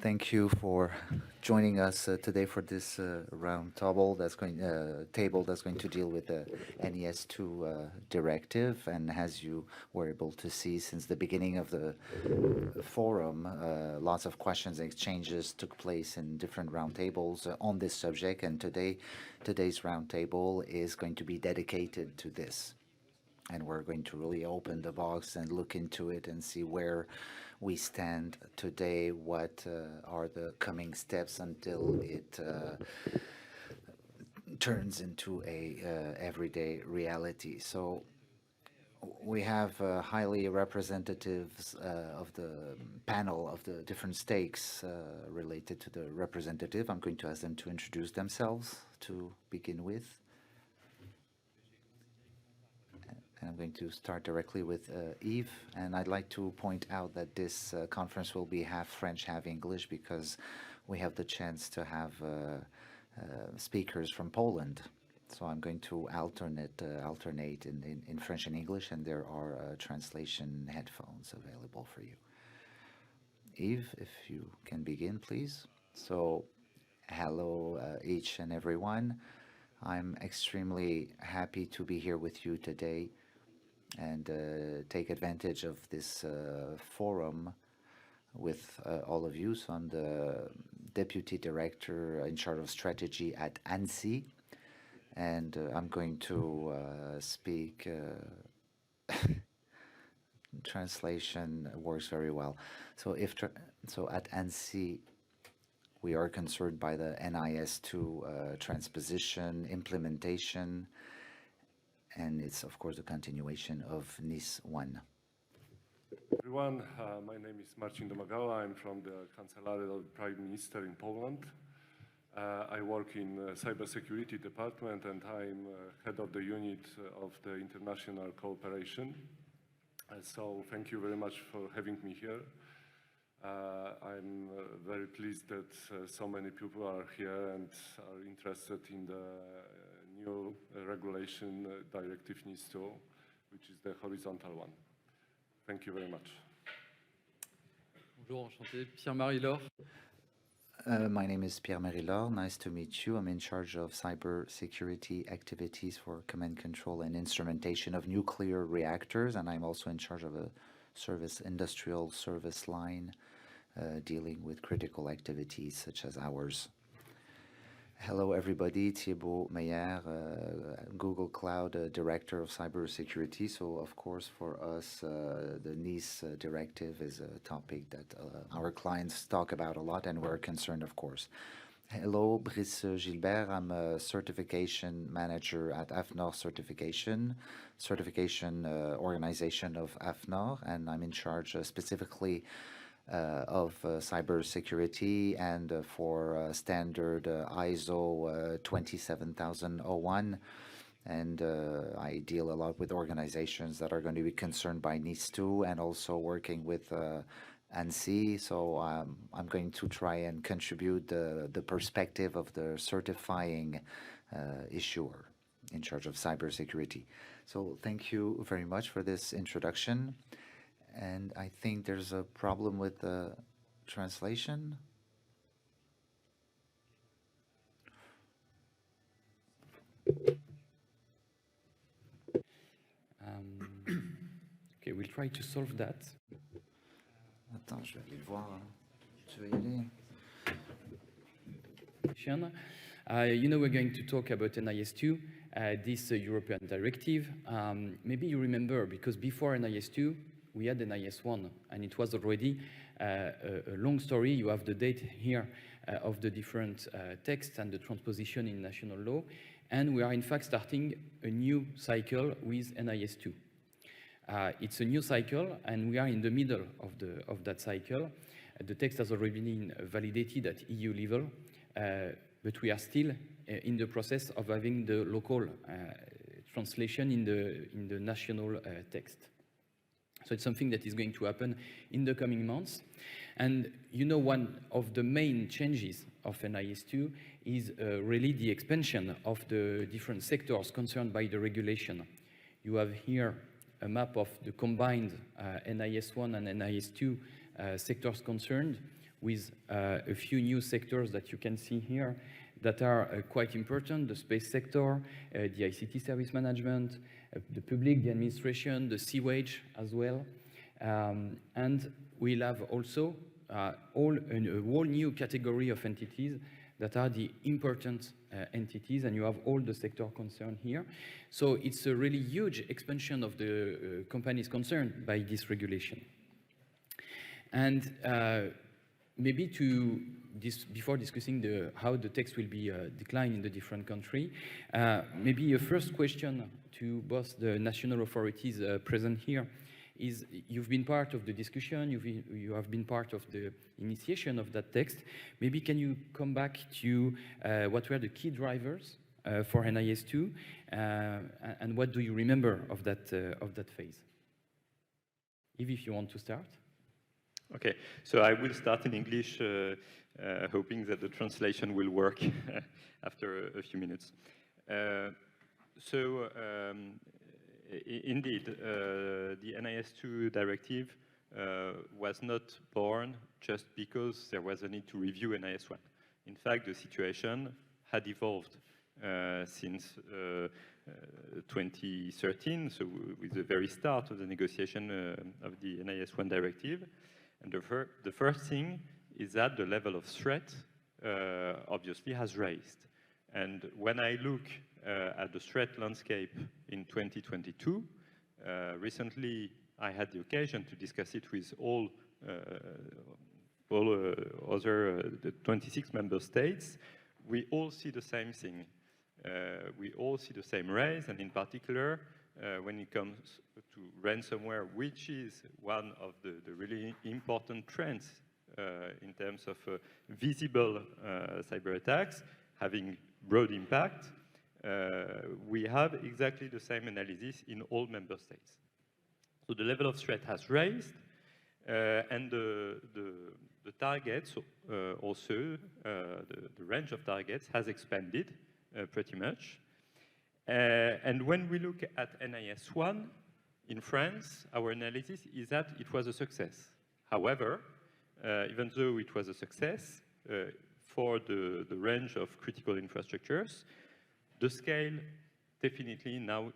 thank you for joining us today for this round table that's going to deal with the NIS2 directive. And as you were able to see since the beginning of the forum, lots of questions and exchanges took place in different roundtables on this subject. And today's roundtable is going to be dedicated to this. And we're going to really open the box and look into it and see where we stand today, what are the coming steps until it turns into a everyday reality. So we have highly representatives of the panel of the different stakes related to the representative. I'm going to ask them to introduce themselves to begin with. And I'm going to start directly with Yves, and I'd like to point out that this conference will be half French, half English, because we have the chance to have speakers from Poland. So I'm going to alternate in French and English, and there are translation headphones available for you. Yves, if you can begin, please. So hello each and everyone. I'm extremely happy to be here with you today and take advantage of this forum with all of you. So I'm the Deputy Director in charge of strategy at ANSSI, and I'm going to speak, translation works very well. So at ANSSI, we are concerned by the NIS2 transposition, implementation, and it's, of course, a continuation of NIS1. Everyone, my name is Marcin Domagała. I'm from the Kancelariat of the Prime Minister in Poland. I work in cybersecurity department, and I'm head of the unit of the international cooperation. So thank you very much for having me here. I'm very pleased that so many people are here and are interested in the new regulation directive NIS2, which is the horizontal one. Thank you very much. Bonjour, enchanté. Pierre-Marie Laure. My name is Pierre-Marie Laure. Nice to meet you. I'm in charge of cybersecurity activities for command control and instrumentation of nuclear reactors, and I'm also in charge of a industrial service line dealing with critical activities such as ours. Hello everybody, Thibaut Meyer, Google Cloud Director of Cybersecurity. So of course for us the NIS directive is a topic that our clients talk about a lot, and we're concerned, of course. Hello, Brice Gilbert. I'm a certification manager at AFNOR Certification organization of AFNOR, and I'm in charge specifically of cybersecurity and for standard ISO 27001, and I deal a lot with organizations that are going to be concerned by NIS2 and also working with ANSSI. So I'm going to try and contribute the perspective of the certifying issuer in charge of cybersecurity. So thank you very much for this introduction. And I think there's a problem with the translation. Okay, we'll try to solve that. Attends, je vais aller voir. Tu vas y aller. You know, we're going to talk about NIS2, this European directive. Maybe you remember, because before NIS2, we had NIS1, and it was already a long story. You have the date here of the different texts and the transposition in national law. And we are, in fact, starting a new cycle with NIS2. It's a new cycle, and we are in the middle of that cycle. The text has already been validated at EU level, but we are still in the process of having the local translation in the national text. So it's something that is going to happen in the coming months. And you know, one of the main changes of NIS2 is really the expansion of the different sectors concerned by the regulation. You have here a map of the combined NIS1 and NIS2 sectors concerned, with a few new sectors that you can see here that are quite important: the space sector, the ICT service management, the public, the administration, the sewage as well. And we'll have also a whole new category of entities that are the important entities, and you have all the sector concerned here. So it's a really huge expansion of the companies concerned by this regulation. And maybe before discussing how the text will be declined in the different country, maybe a first question to both the national authorities present here is, you've been part of the discussion, you have been part of the initiation of that text. Maybe can you come back to what were the key drivers for NIS2, and what do you remember of that phase? Yves, if you want to start. Okay, so I will start in English, hoping that the translation will work after a few minutes. Indeed, the NIS2 directive was not born just because there was a need to review NIS1. In fact, the situation had evolved since 2013, so with the very start of the negotiation of the NIS1 directive. And the first thing is that the level of threat obviously has raised. And when I look at the threat landscape in 2022, recently I had the occasion to discuss it with all other the 26 member states. We all see the same thing. We all see the same rise, and in particular, when it comes to ransomware, which is one of the really important trends in terms of visible cyber attacks having broad impact, we have exactly the same analysis in all member states. So the level of threat has raised, and the targets also, the range of targets has expanded pretty much. And when we look at NIS1 in France, our analysis is that it was a success. However, even though it was a success for the range of critical infrastructures, the scale definitely now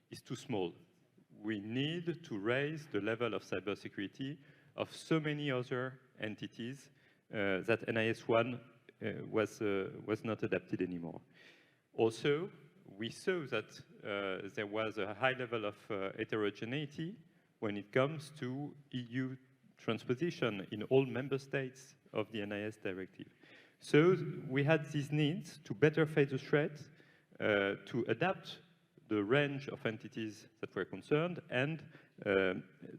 is too small. We need to raise the level of cybersecurity of so many other entities that NIS1 was not adapted anymore. Also, we saw that there was a high level of heterogeneity when it comes to EU transposition in all member states of the NIS directive. So we had these needs to better face the threat, to adapt the range of entities that were concerned, and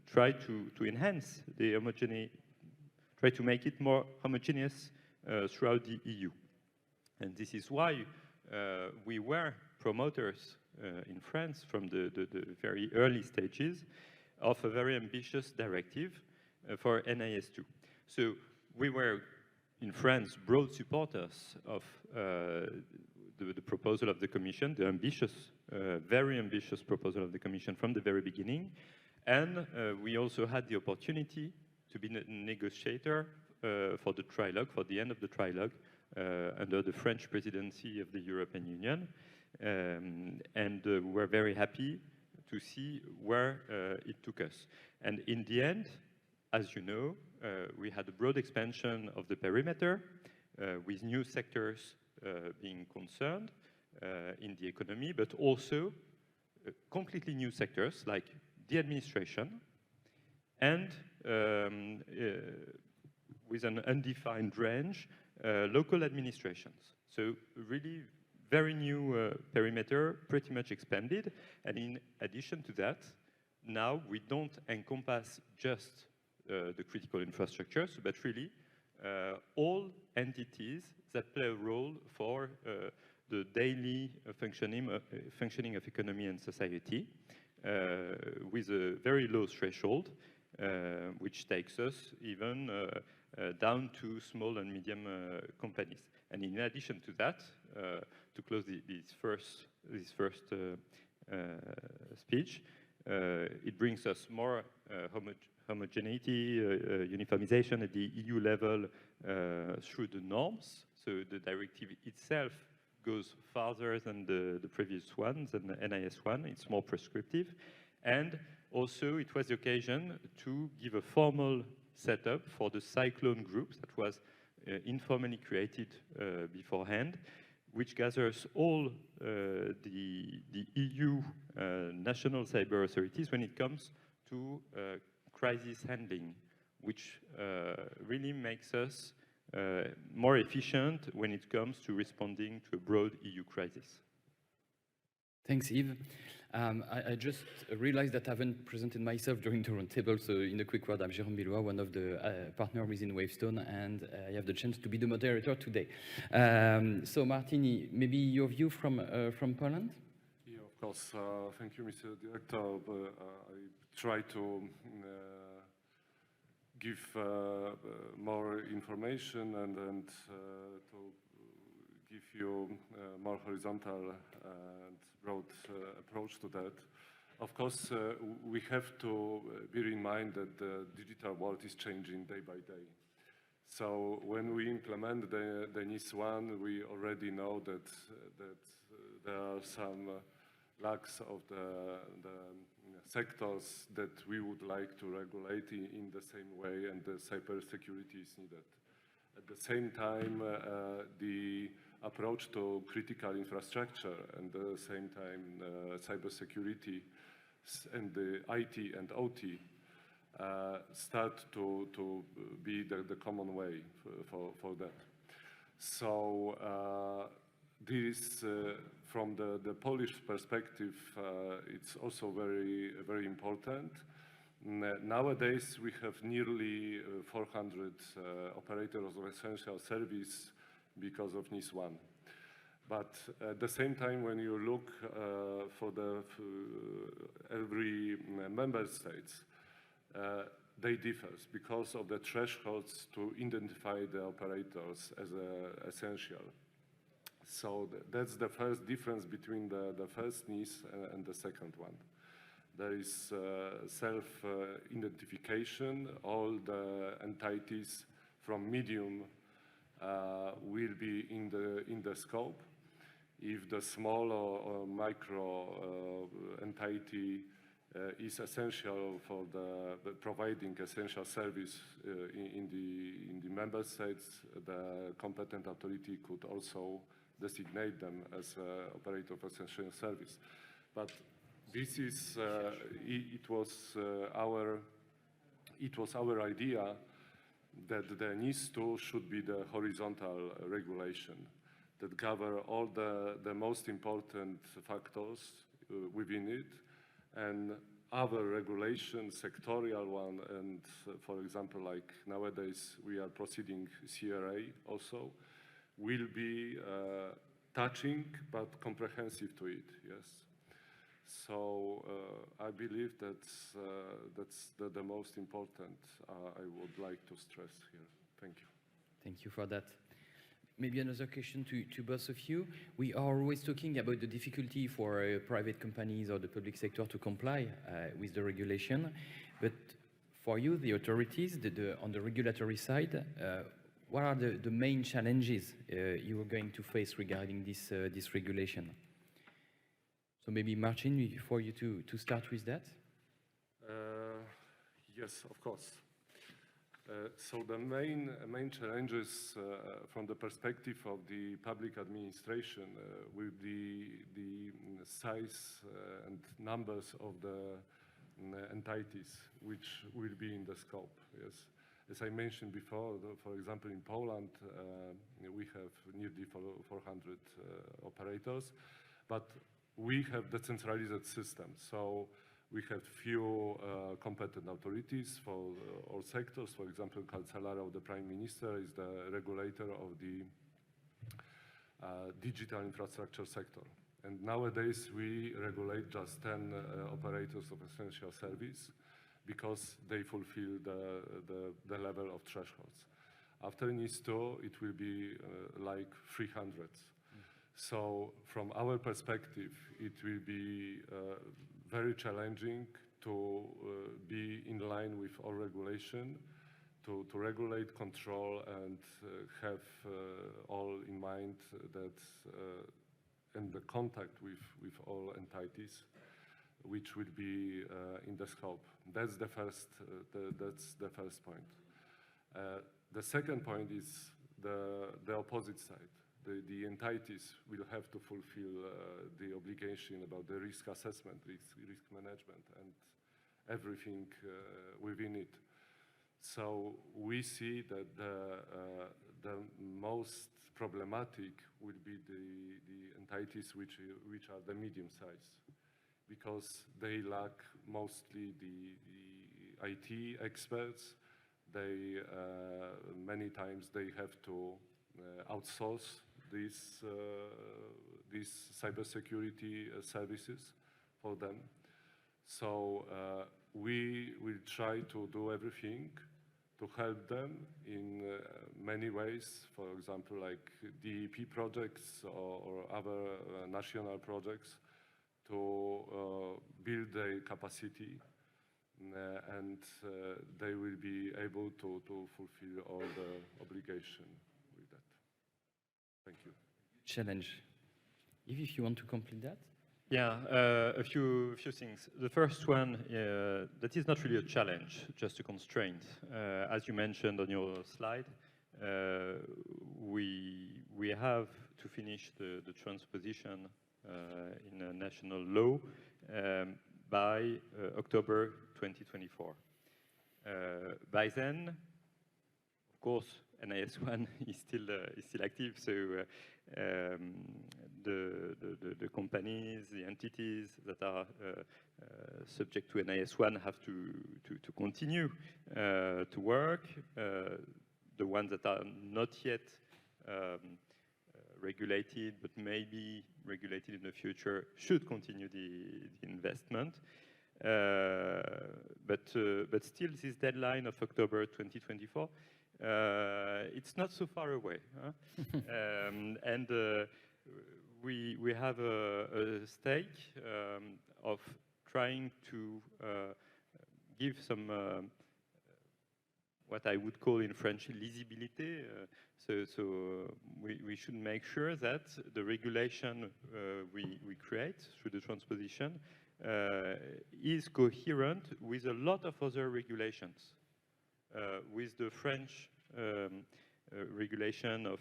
try to enhance the homogeneity, try to make it more homogeneous throughout the EU. And this is why we were promoters in France from the very early stages of a very ambitious directive for NIS2. So we were, in France, broad supporters of the proposal of the Commission, the ambitious, very ambitious proposal of the Commission from the very beginning. And we also had the opportunity to be a negotiator for the trilogue, for the end of the trilogue, under the French presidency of the European Union. And we're very happy to see where it took us. And in the end, as you know, we had a broad expansion of the perimeter with new sectors being concerned in the economy, but also completely new sectors like the administration and with an undefined range, local administrations. So really very new perimeter, pretty much expanded. And in addition to that, now we don't encompass just the critical infrastructures, but really all entities that play a role for the daily functioning of economy and society, with a very low threshold, which takes us even down to small and medium companies. And in addition to that, to close this first speech, it brings us more homogeneity, uniformization at the EU level through the norms. So the directive itself goes farther than the previous ones, than the NIS1. It's more prescriptive. And also, it was the occasion to give a formal setup for the cyclone groups that was informally created beforehand, which gathers all the EU national cyber authorities when it comes to crisis handling, which really makes us more efficient when it comes to responding to a broad EU crisis. Thanks, Yves. I just realized that I haven't presented myself during the roundtable, so in a quick word, I'm Jérôme Billois, one of the partners within Wavestone, and I have the chance to be the moderator today. So, Martini, maybe your view from Poland? Yeah, of course. Thank you, Mr. Director. I try to give more information and to give you a more horizontal and broad approach to that. Of course, we have to bear in mind that the digital world is changing day by day. So when we implement the NIS1, we already know that there are some lacks of the sectors that we would like to regulate in the same way, and the cybersecurity is needed. At the same time, the approach to critical infrastructure and at the same time cybersecurity and the IT and OT start to be the common way for that. So this, from the Polish perspective, it's also very important. Nowadays, we have nearly 400 operators of essential service because of NIS1. But at the same time, when you look for every member states, they differ because of the thresholds to identify the operators as essential. So that's the first difference between the first NIS and the second one. There is self-identification. All the entities from medium will be in the scope. If the small or micro entity is essential for the providing essential service in the member states, the competent authority could also designate them as operator of essential service. But this is it was our idea that the NIS2 should be the horizontal regulation that cover all the most important factors within it, and other regulations, sectorial one, and for example, like nowadays we are proceeding CRA also, will be touching but comprehensive to it, yes. So I believe that's the most important I would like to stress here. Thank you. Thank you for that. Maybe another question to both of you. We are always talking about the difficulty for private companies or the public sector to comply with the regulation. But for you, the authorities, on the regulatory side, what are the main challenges you are going to face regarding this regulation? So maybe Marcin, for you to start with that. Yes, of course. So the main challenges from the perspective of the public administration with the size and numbers of the entities which will be in the scope. Yes, as I mentioned before, for example, in Poland we have nearly 400 operators, but we have decentralized system. So we have few competent authorities for all sectors. For example, Kancellaria of the Prime Minister is the regulator of the digital infrastructure sector. And nowadays we regulate just 10 operators of essential service because they fulfill the level of thresholds. After NIS2, it will be like 300. So from our perspective, it will be very challenging to be in line with all regulation, to regulate, control, and have all in mind that and the contact with all entities which will be in the scope. That's the first point. The second point is the opposite side. The entities will have to fulfill the obligation about the risk assessment, risk management, and everything within it. So we see that the most problematic will be the entities which are the medium size, because they lack mostly the IT experts. They many times they have to outsource these cybersecurity services for them. So we will try to do everything to help them in many ways, for example, like DEP projects or other national projects, to build their capacity, and they will be able to fulfill all the obligation with that. Thank you. Challenge. If you want to complete that? Yeah, a few things. The first one, that is not really a challenge, just a constraint. As you mentioned on your slide, we have to finish the transposition in a national law by October 2024. By then, of course, NIS1 is still active, so the companies, the entities that are subject to NIS1 have to continue to work. The ones that are not yet regulated, but maybe regulated in the future, should continue the investment. But still, this deadline of October 2024, it's not so far away. Huh? And we have a stake of trying to give some what I would call in French lisibilité. So we should make sure that the regulation we create through the transposition is coherent with a lot of other regulations, with the French regulation of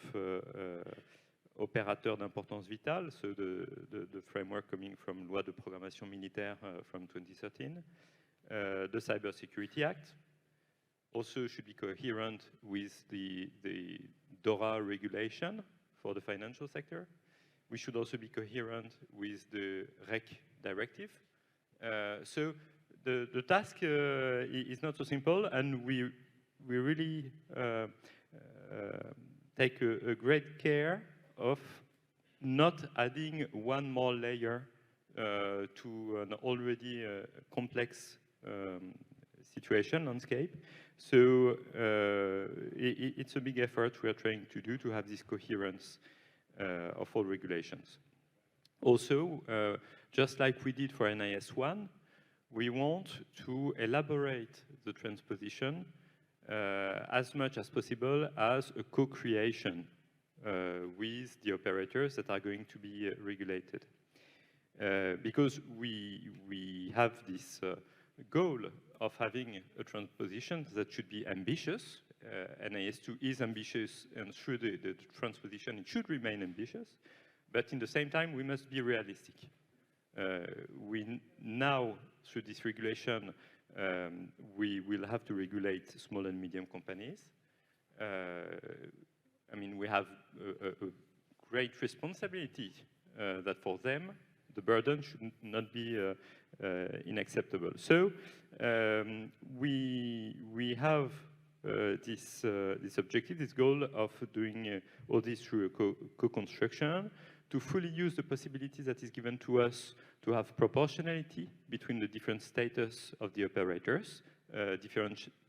opérateurs d'importance vitale, so the framework coming from Loi de Programmation Militaire from 2013, the Cybersecurity Act also should be coherent with the DORA regulation for the financial sector. We should also be coherent with the REC directive. So the task is not so simple, and we really take a great care of not adding one more layer to an already complex situation landscape. So it's a big effort we are trying to do to have this coherence of all regulations. Also, just like we did for NIS1, we want to elaborate the transposition as much as possible as a co-creation with the operators that are going to be regulated. Because we have this goal of having a transposition that should be ambitious. NIS2 is ambitious, and through the transposition, it should remain ambitious. But in the same time, we must be realistic. We now, through this regulation, we will have to regulate small and medium companies. I mean, we have a great responsibility that for them, the burden should not be unacceptable. So we have this objective, this goal of doing all this through a co-construction, to fully use the possibilities that is given to us to have proportionality between the different status of the operators,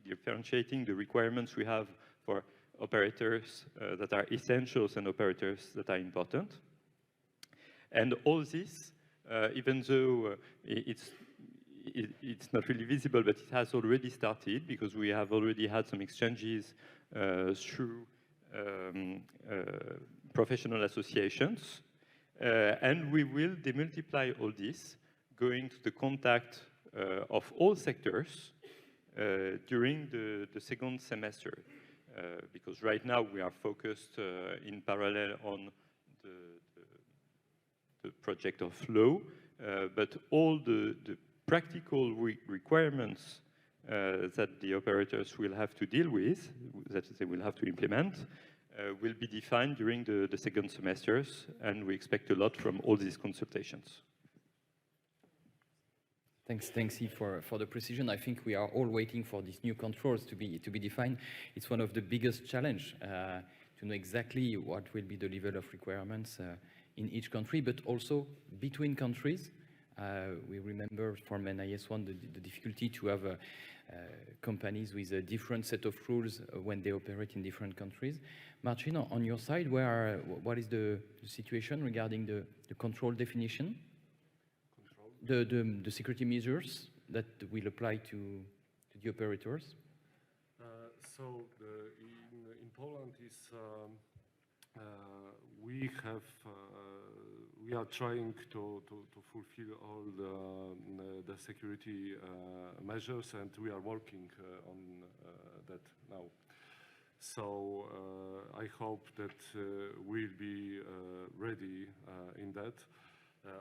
differentiating the requirements we have for operators that are essentials and operators that are important. And all this, even though it's not really visible, but it has already started because we have already had some exchanges through professional associations. And we will demultiply all this, going to the contact of all sectors during the second semester. Because right now we are focused in parallel on the project of law, but all the practical requirements that the operators will have to deal with, that they will have to implement, will be defined during the second semesters, and we expect a lot from all these consultations. Thanks, Yves, for the precision. I think we are all waiting for these new controls to be defined. It's one of the biggest challenge to know exactly what will be the level of requirements in each country, but also between countries. We remember from NIS1 the difficulty to have companies with a different set of rules when they operate in different countries. Martin, on your side, what is the situation regarding the control definition? The security measures that will apply to the operators? In Poland we are trying to fulfill all the security measures, and we are working on that now. So I hope that we'll be ready in that.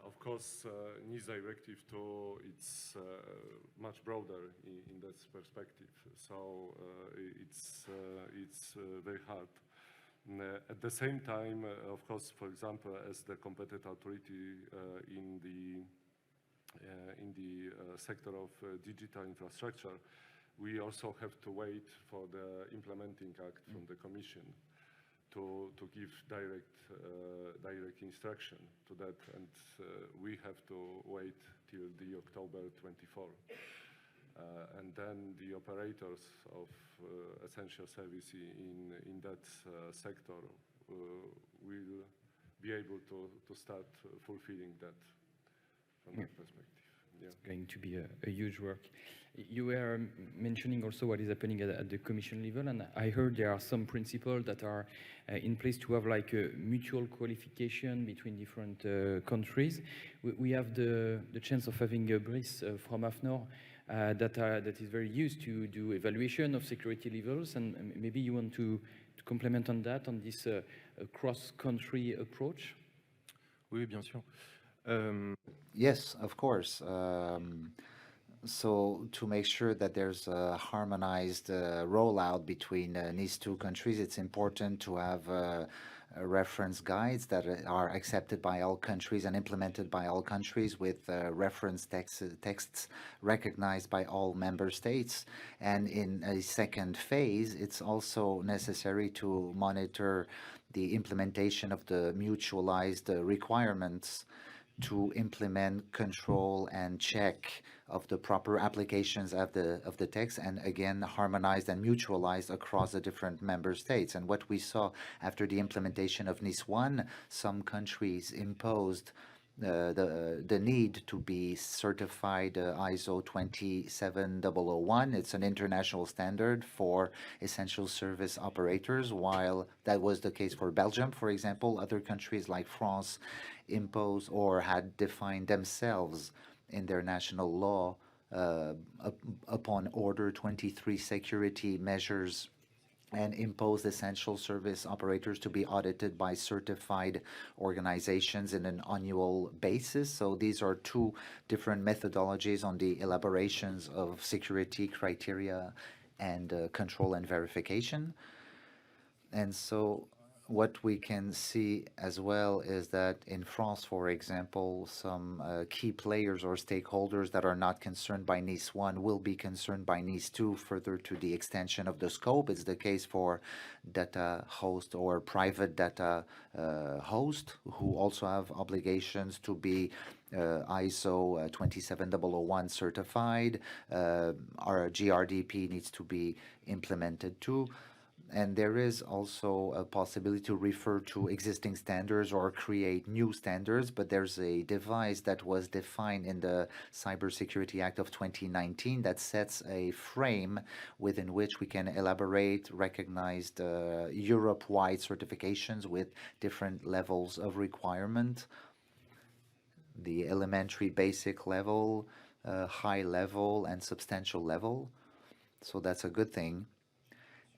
Of course, NIS Directive 2, it's much broader in that perspective. So it's very hard. At the same time, of course, for example, as the competent authority in the sector of digital infrastructure, we also have to wait for the implementing act from the Commission to give direct instruction to that, and we have to wait till the October 24. And then the operators of essential service in that sector will be able to start fulfilling that from that perspective. Yeah. It's going to be a huge work. You were mentioning also what is happening at the Commission level, and I heard there are some principles that are in place to have like a mutual qualification between different countries. We have the chance of having Brice from AFNOR that is very used to do evaluation of security levels, and maybe you want to complement on that, on this cross-country approach? Oui, bien sûr. Yes, of course. So to make sure that there's a harmonized rollout between NIS2 countries, it's important to have reference guides that are accepted by all countries and implemented by all countries, with reference texts recognized by all member states. And in a second phase, it's also necessary to monitor the implementation of the mutualized requirements to implement, control, and check of the proper applications of the text, and again harmonized and mutualized across the different member states. And what we saw after the implementation of NIS1, some countries imposed the need to be certified ISO 27001. It's an international standard for essential service operators. While that was the case for Belgium, for example, other countries like France imposed or had defined themselves in their national law upon Order 23 security measures, and imposed essential service operators to be audited by certified organizations in an annual basis. So these are two different methodologies on the elaborations of security criteria and control and verification. And so what we can see as well is that in France, for example, some key players or stakeholders that are not concerned by NIS1 will be concerned by NIS2 further to the extension of the scope. It's the case for data host or private data host, who also have obligations to be ISO 27001 certified. Our GRDP needs to be implemented too. And there is also a possibility to refer to existing standards or create new standards, but there's a device that was defined in the Cybersecurity Act of 2019 that sets a frame within which we can elaborate recognized Europe-wide certifications with different levels of requirement, the elementary basic level, high level, and substantial level. So that's a good thing.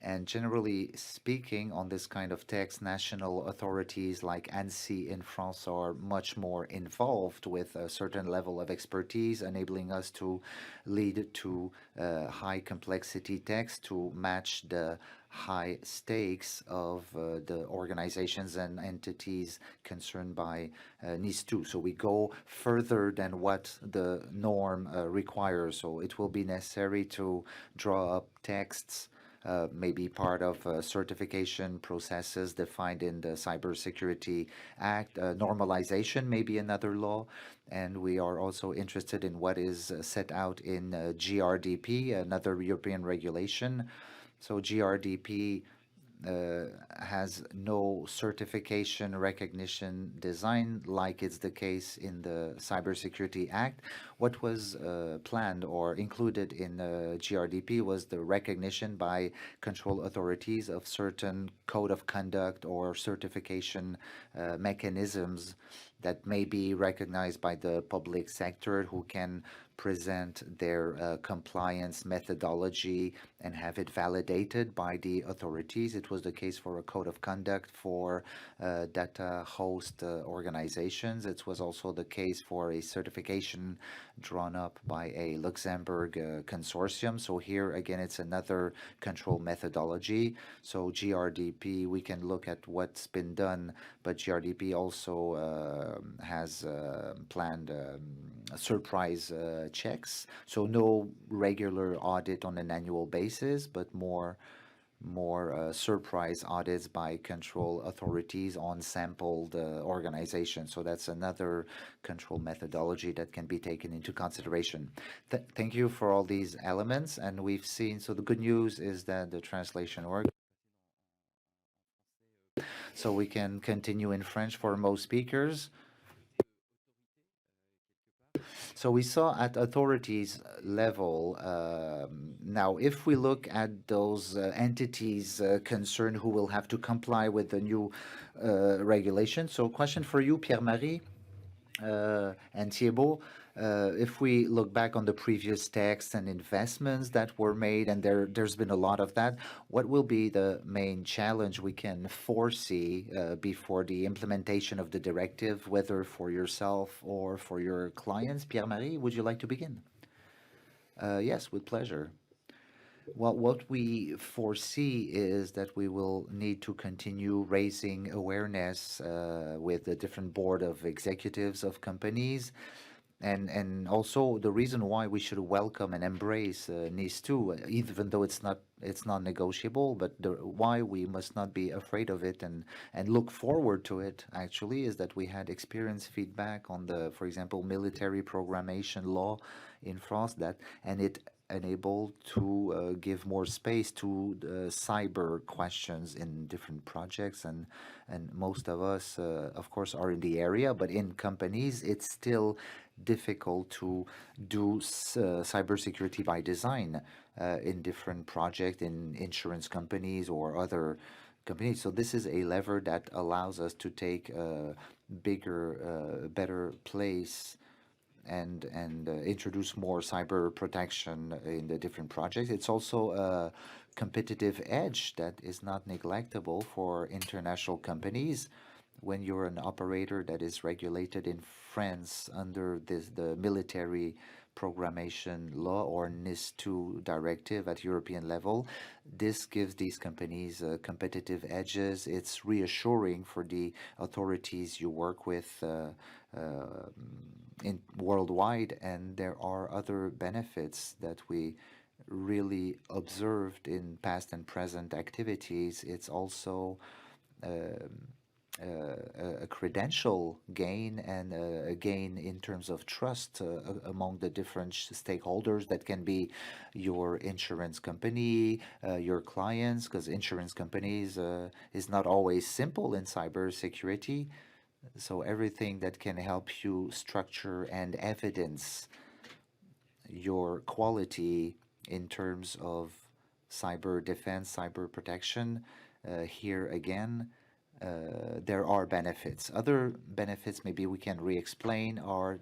And generally speaking, on this kind of text, national authorities like ANSSI in France are much more involved with a certain level of expertise, enabling us to lead to high complexity text to match the high stakes of the organizations and entities concerned by NIS2. So we go further than what the norm requires. So it will be necessary to draw up texts maybe part of certification processes defined in the Cybersecurity Act. Normalization may be another law. And we are also interested in what is set out in GRDP, another European regulation. So GRDP has no certification recognition design like it's the case in the Cybersecurity Act. What was planned or included in GRDP was the recognition by control authorities of certain code of conduct or certification mechanisms that may be recognized by the public sector, who can present their compliance methodology and have it validated by the authorities. It was the case for a code of conduct for data host organizations. It was also the case for a certification drawn up by a Luxembourg consortium. So here again, it's another control methodology. So GRDP, we can look at what's been done, but GRDP also has planned surprise checks. So no regular audit on an annual basis, but more surprise audits by control authorities on sampled organizations. So that's another control methodology that can be taken into consideration. Thank you for all these elements. And we've seen, so the good news is that the translation works. So we can continue in French for most speakers. So we saw at authorities level, now if we look at those entities concerned who will have to comply with the new regulation. So question for you, Pierre-Marie and Thibault. If we look back on the previous texts and investments that were made, and there's been a lot of that, what will be the main challenge we can foresee before the implementation of the directive, whether for yourself or for your clients? Pierre-Marie, would you like to begin? Yes, with pleasure. Well, what we foresee is that we will need to continue raising awareness with the different board of executives of companies. And also the reason why we should welcome and embrace NIS2, even though it's not negotiable, but why we must not be afraid of it and look forward to it, actually, is that we had experience feedback on the, for example, military programmation law in France, and it enabled to give more space to cyber questions in different projects, and most of us of course are in the area, but in companies it's still difficult to do cybersecurity by design in different projects in insurance companies or other companies. So this is a lever that allows us to take a bigger, better place and introduce more cyber protection in the different projects. It's also a competitive edge that is not neglectable for international companies. When you're an operator that is regulated in France under the military programmation law or NIS2 directive at European level, this gives these companies competitive edges. It's reassuring for the authorities you work with in worldwide, and there are other benefits that we really observed in past and present activities. It's also a credential gain and a gain in terms of trust among the different stakeholders. That can be your insurance company, your clients, because insurance companies is not always simple in cybersecurity. So everything that can help you structure and evidence your quality in terms of cyber defense, cyber protection. Here again, there are benefits. Other benefits maybe we can re-explain are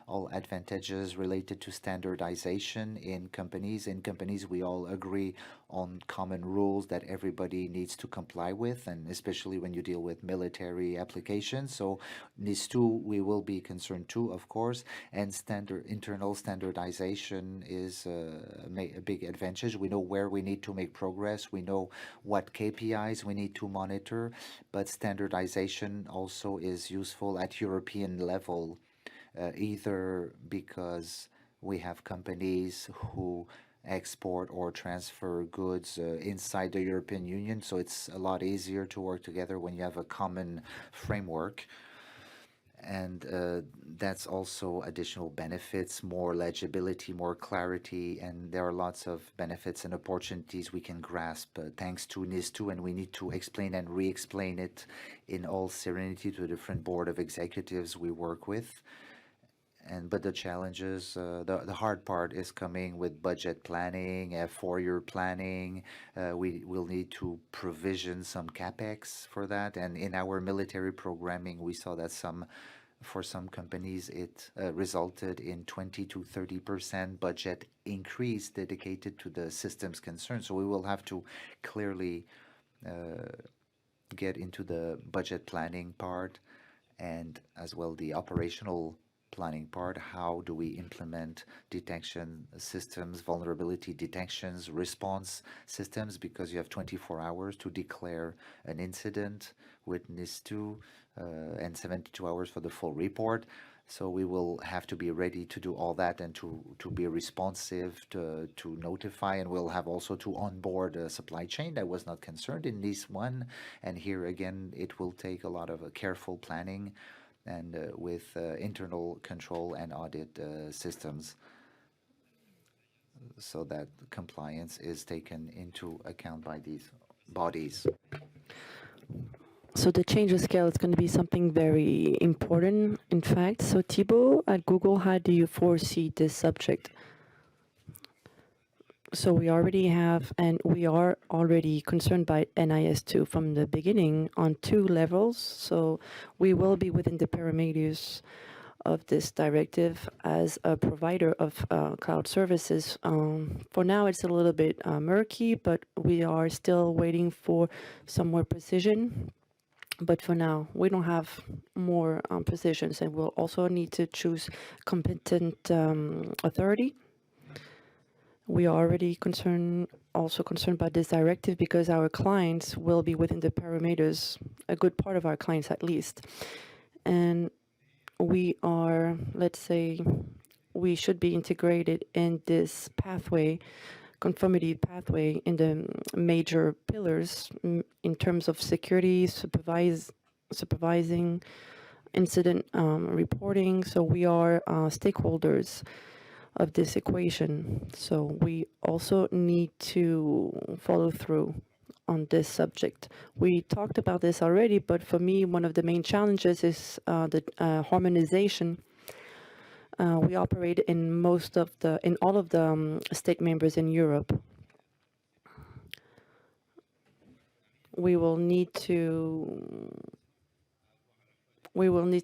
all advantages related to standardization in companies. In companies, we all agree on common rules that everybody needs to comply with, and especially when you deal with military applications. So NIS2, we will be concerned too, of course, and internal standardization is a big advantage. We know where we need to make progress. We know what KPIs we need to monitor, but standardization also is useful at European level, either because we have companies who export or transfer goods inside the European Union, so it's a lot easier to work together when you have a common framework. And that's also additional benefits, more legibility, more clarity, and there are lots of benefits and opportunities we can grasp thanks to NIS2, and we need to explain and re-explain it in all serenity to the different board of executives we work with. But the challenges, the hard part is coming with budget planning, four-year planning. We will need to provision some capex for that. And in our military programming, we saw that for some companies, it resulted in 20 to 30% budget increase dedicated to the systems concerned. So we will have to clearly get into the budget planning part and as well the operational planning part. How do we implement detection systems, vulnerability detections, response systems, because you have 24 hours to declare an incident with NIS2 and 72 hours for the full report. So we will have to be ready to do all that and to be responsive to notify, and we'll have also to onboard a supply chain that was not concerned in NIS1. And here again, it will take a lot of careful planning and with internal control and audit systems so that compliance is taken into account by these bodies. So the change of scale is going to be something very important, in fact. So Thibault, at Google, how do you foresee this subject? So we already have, and we are already concerned by NIS2 from the beginning on 2 levels. So we will be within the parameters of this directive as a provider of cloud services. For now, it's a little bit murky, but we are still waiting for some more precision. But for now, we don't have more precisions, and we'll also need to choose competent authority. We are already also concerned by this directive because our clients will be within the parameters, a good part of our clients at least. And we are, let's say, we should be integrated in this pathway, conformity pathway, in the major pillars in terms of security, supervising, incident reporting. So we are stakeholders of this equation. So we also need to follow through on this subject. We talked about this already, but for me, one of the main challenges is the harmonization. We operate in all of the state members in Europe. We will need to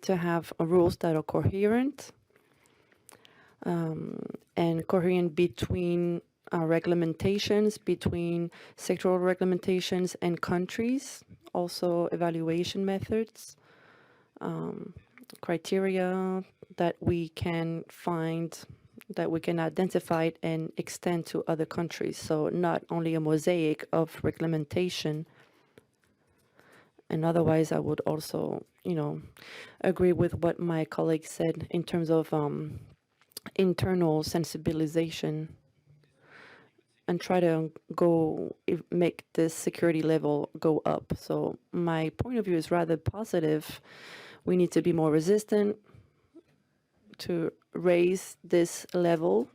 have rules that are coherent, and coherent between regulations, between sectoral regulations and countries, also evaluation methods, criteria that we can find, that we can identify and extend to other countries. So not only a mosaic of regulation. And otherwise, I would also, agree with what my colleague said in terms of internal sensibilization and try to make this security level go up. So my point of view is rather positive. We need to be more resistant to raise this level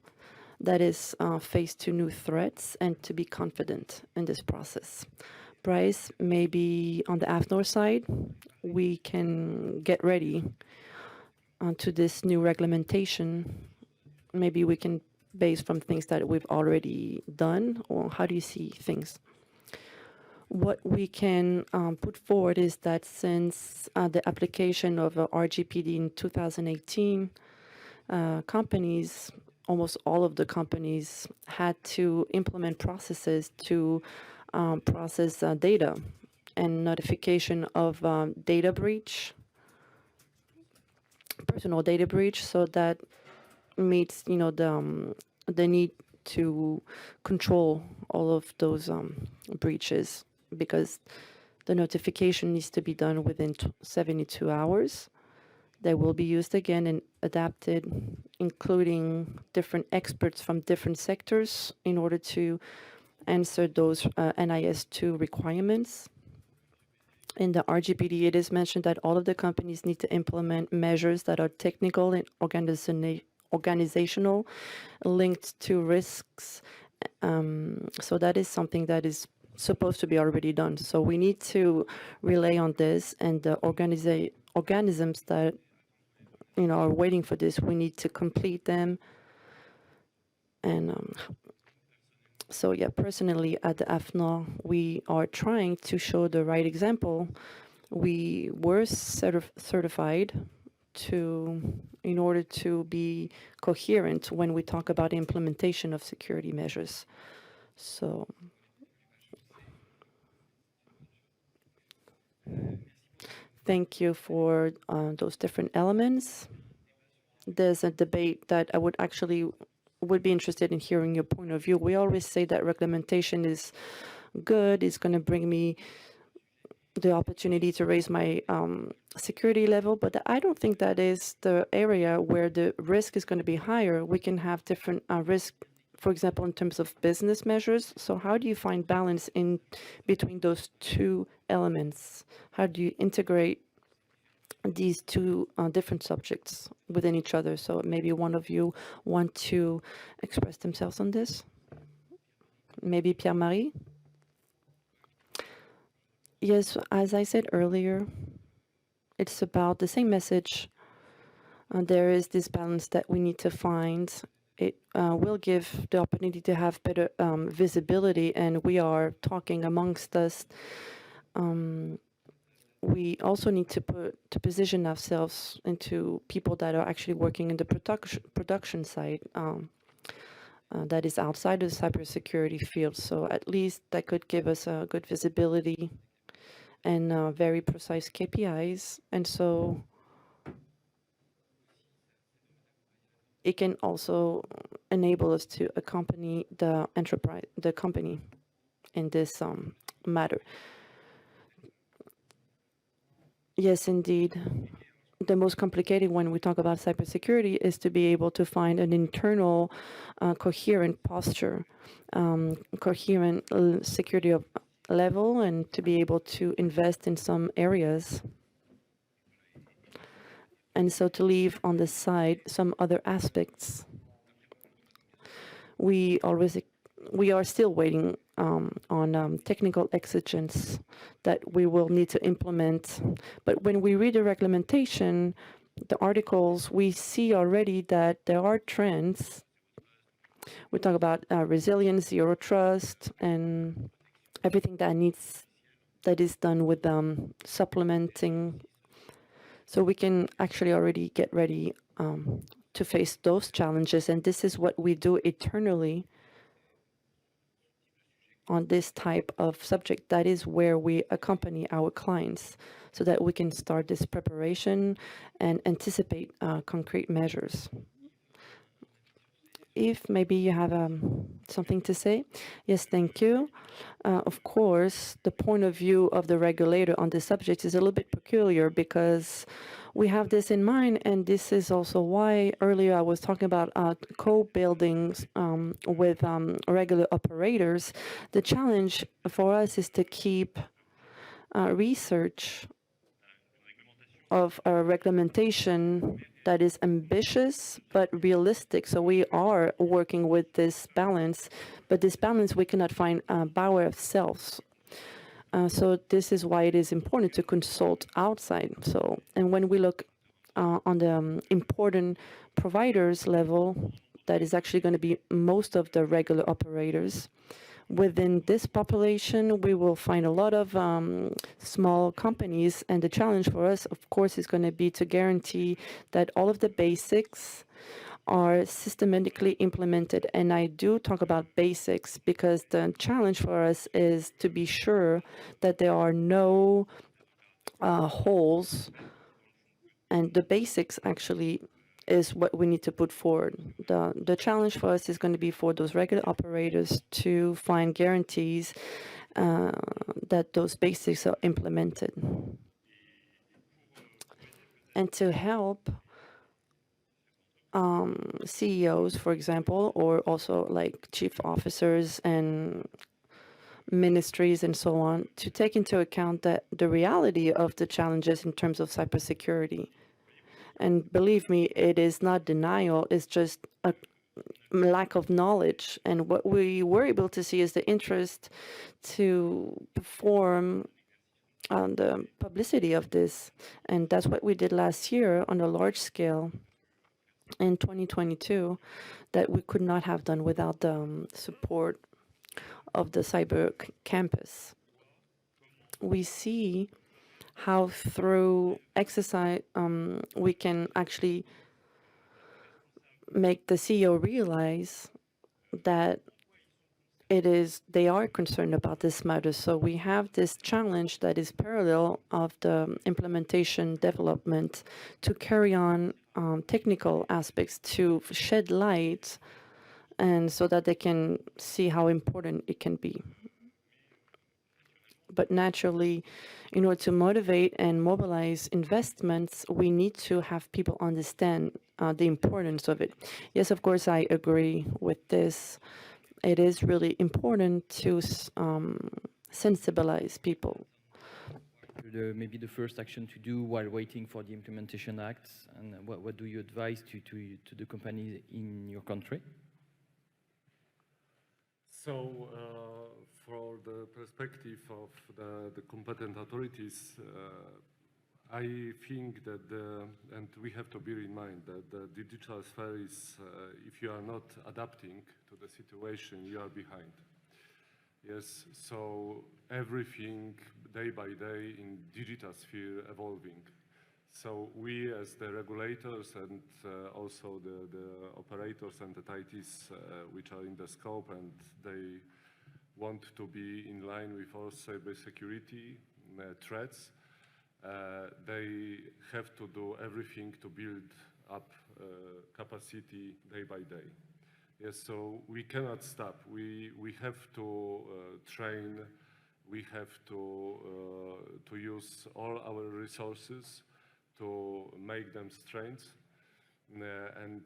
that is faced to new threats and to be confident in this process. Bryce, maybe on the AFNOR side, we can get ready to this new regulation. Maybe we can base from things that we've already done, or how do you see things? What we can put forward is that since the application of RGPD in 2018, companies, almost all of the companies, had to implement processes to process data and notification of data breach, personal data breach, so that meets, the need to control all of those breaches, because the notification needs to be done within 72 hours. They will be used again and adapted, including different experts from different sectors in order to answer those NIS2 requirements. In the RGPD, it is mentioned that all of the companies need to implement measures that are technical and organizational, linked to risks. So that is something that is supposed to be already done. So we need to rely on this, and the organisms that are waiting for this, we need to complete them. And so yeah, personally at the AFNOR, we are trying to show the right example. We were certified in order to be coherent when we talk about implementation of security measures. So thank you for those different elements. There's a debate that I would be interested in hearing your point of view. We always say that reglementation is good, it's going to bring me the opportunity to raise my security level, but I don't think that is the area where the risk is going to be higher. We can have different risk, for example, in terms of business measures. So how do you find balance in between those two elements? How do you integrate these two different subjects within each other? So maybe one of you want to express themselves on this? Maybe Pierre-Marie? Yes, as I said earlier, it's about the same message. There is this balance that we need to find. It will give the opportunity to have better visibility, and we are talking amongst us. We also need to position ourselves into people that are actually working in the production side, that is outside of the cybersecurity field. So at least that could give us a good visibility and very precise KPIs. And so it can also enable us to accompany the company in this matter. Yes, indeed. The most complicated when we talk about cybersecurity is to be able to find an internal coherent posture, coherent security of level, and to be able to invest in some areas. And so to leave on the side some other aspects. We are still waiting on technical exigence that we will need to implement. But when we read the reglementation, the articles, we see already that there are trends. We talk about resilience, zero trust, and everything that is done with supplementing. So we can actually already get ready to face those challenges. And this is what we do eternally on this type of subject. That is where we accompany our clients so that we can start this preparation and anticipate concrete measures. Eve, maybe you have something to say? Yes, thank you. Of course, the point of view of the regulator on this subject is a little bit peculiar because we have this in mind, and this is also why earlier I was talking about co-buildings with regular operators. The challenge for us is to keep research of a regulation that is ambitious but realistic. So we are working with this balance, but this balance we cannot find by ourselves. So this is why it is important to consult outside. So, and when we look on the important providers level, that is actually going to be most of the regular operators. Within this population, we will find a lot of small companies, and the challenge for us, of course, is going to be to guarantee that all of the basics are systematically implemented. And I do talk about basics because the challenge for us is to be sure that there are no holes, and the basics actually is what we need to put forward. The challenge for us is going to be for those regular operators to find guarantees that those basics are implemented. And to help CEOs, for example, or also like chief officers and ministries and so on, to take into account that the reality of the challenges in terms of cybersecurity. And believe me, it is not denial, it's just a lack of knowledge. And what we were able to see is the interest to perform on the publicity of this. And that's what we did last year on a large scale in 2022 that we could not have done without the support of the cyber campus. We see how through exercise we can actually make the CEO realize that they are concerned about this matter. So we have this challenge that is parallel of the implementation development to carry on technical aspects, to shed light, and so that they can see how important it can be. But naturally, in order to motivate and mobilize investments, we need to have people understand the importance of it. Yes, of course, I agree with this. It is really important to sensibilize people. Maybe the first action to do while waiting for the Implementation Act, and what do you advise to the companies in your country? So, for the perspective of the competent authorities, I think that, and we have to bear in mind that the digital sphere is, if you are not adapting to the situation, you are behind. Yes, so everything day by day in digital sphere evolving. So we as the regulators and also the operators and the entities which are in the scope, and they want to be in line with all cybersecurity threats, they have to do everything to build up capacity day by day. Yes, so we cannot stop. We have to train. We have to use all our resources to make them strength and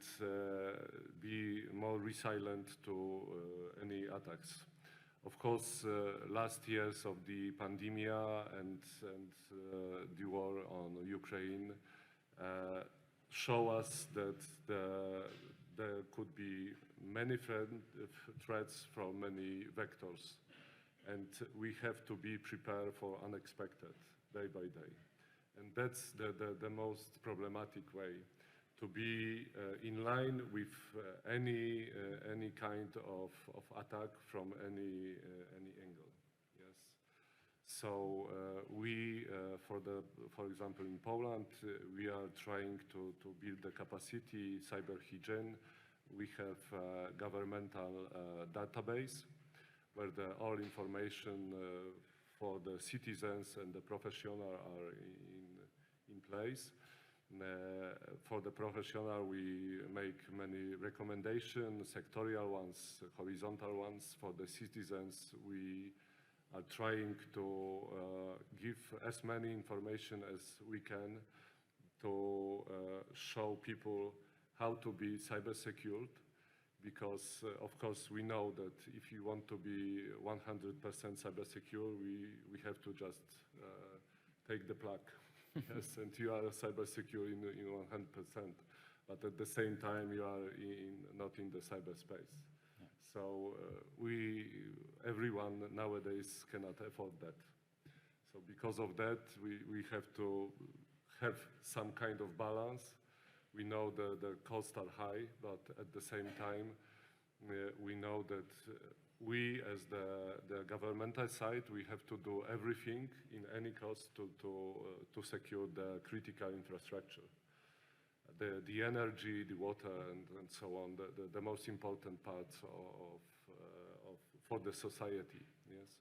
be more resilient to any attacks. Of course, last years of the pandemic and the war on Ukraine show us that there could be many threats from many vectors, and we have to be prepared for unexpected day by day. And that's the most problematic way to be in line with any kind of attack from any angle. Yes. So we, for example, in Poland, we are trying to build the capacity, cyber hygiene. We have a governmental database where all information for the citizens and the professional are in place. For the professional, we make many recommendations, sectorial ones, horizontal ones. For the citizens, we are trying to give as many information as we can to show people how to be cyber secured, because of course we know that if you want to be 100% cyber secure, we have to just take the plug. Yes, and you are cyber secure in 100%, but at the same time you are not in the cyberspace. Yeah. So everyone nowadays cannot afford that. So because of that, we have to have some kind of balance. We know the costs are high, but at the same time, we know that we, as the governmental side, we have to do everything in any cost to secure the critical infrastructure, the energy, the water, and so on, the most important parts for the society. Yes.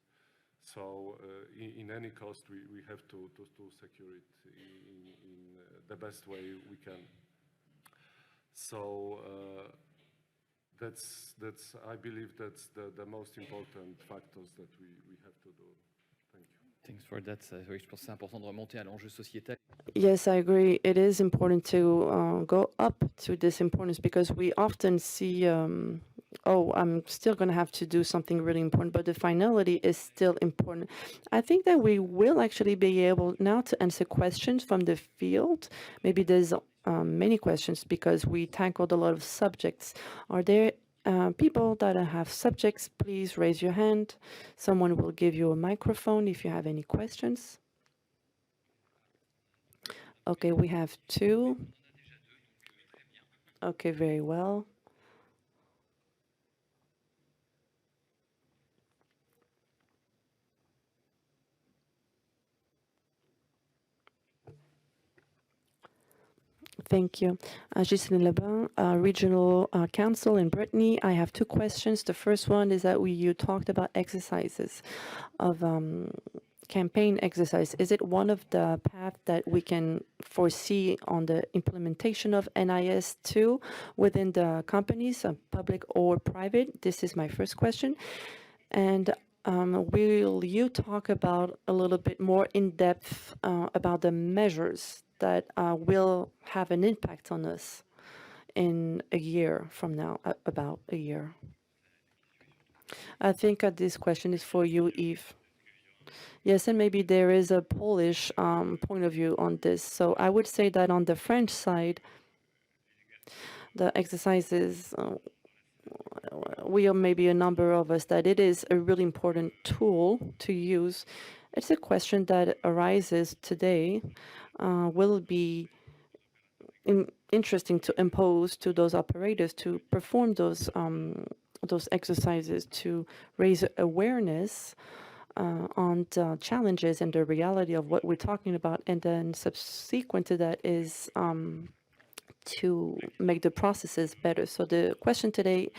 So in any cost, we have to secure it in the best way we can. So I believe that's the most important factors that we have to do. Thank you. Thanks for that. Oui, je pense que c'est important de remonter à l'enjeu sociétal. Yes, I agree. It is important to go up to this importance, because we often see, oh, I'm still going to have to do something really important, but the finality is still important. I think that we will actually be able now to answer questions from the field. Maybe there's many questions because we tackled a lot of subjects. Are there people that have subjects? Please raise your hand. Someone will give you a microphone if you have any questions. Okay, we have two. Okay, very well. Thank you. Gisèle Lebin, Regional Council in Brittany. I have two questions. The first one is that you talked about exercises of campaign exercise. Is it one of the paths that we can foresee on the implementation of NIS2 within the companies, public or private? This is my first question. And will you talk about a little bit more in depth about the measures that will have an impact on us in a year from now, about a year? I think this question is for you, Yves. Yes, and maybe there is a Polish point of view on this. So I would say that on the French side, the exercises, we are maybe a number of us that it is a really important tool to use. It's a question that arises today. Will it be interesting to impose to those operators to perform those exercises to raise awareness on the challenges and the reality of what we're talking about, and then subsequent to that is to make the processes better. So the question today,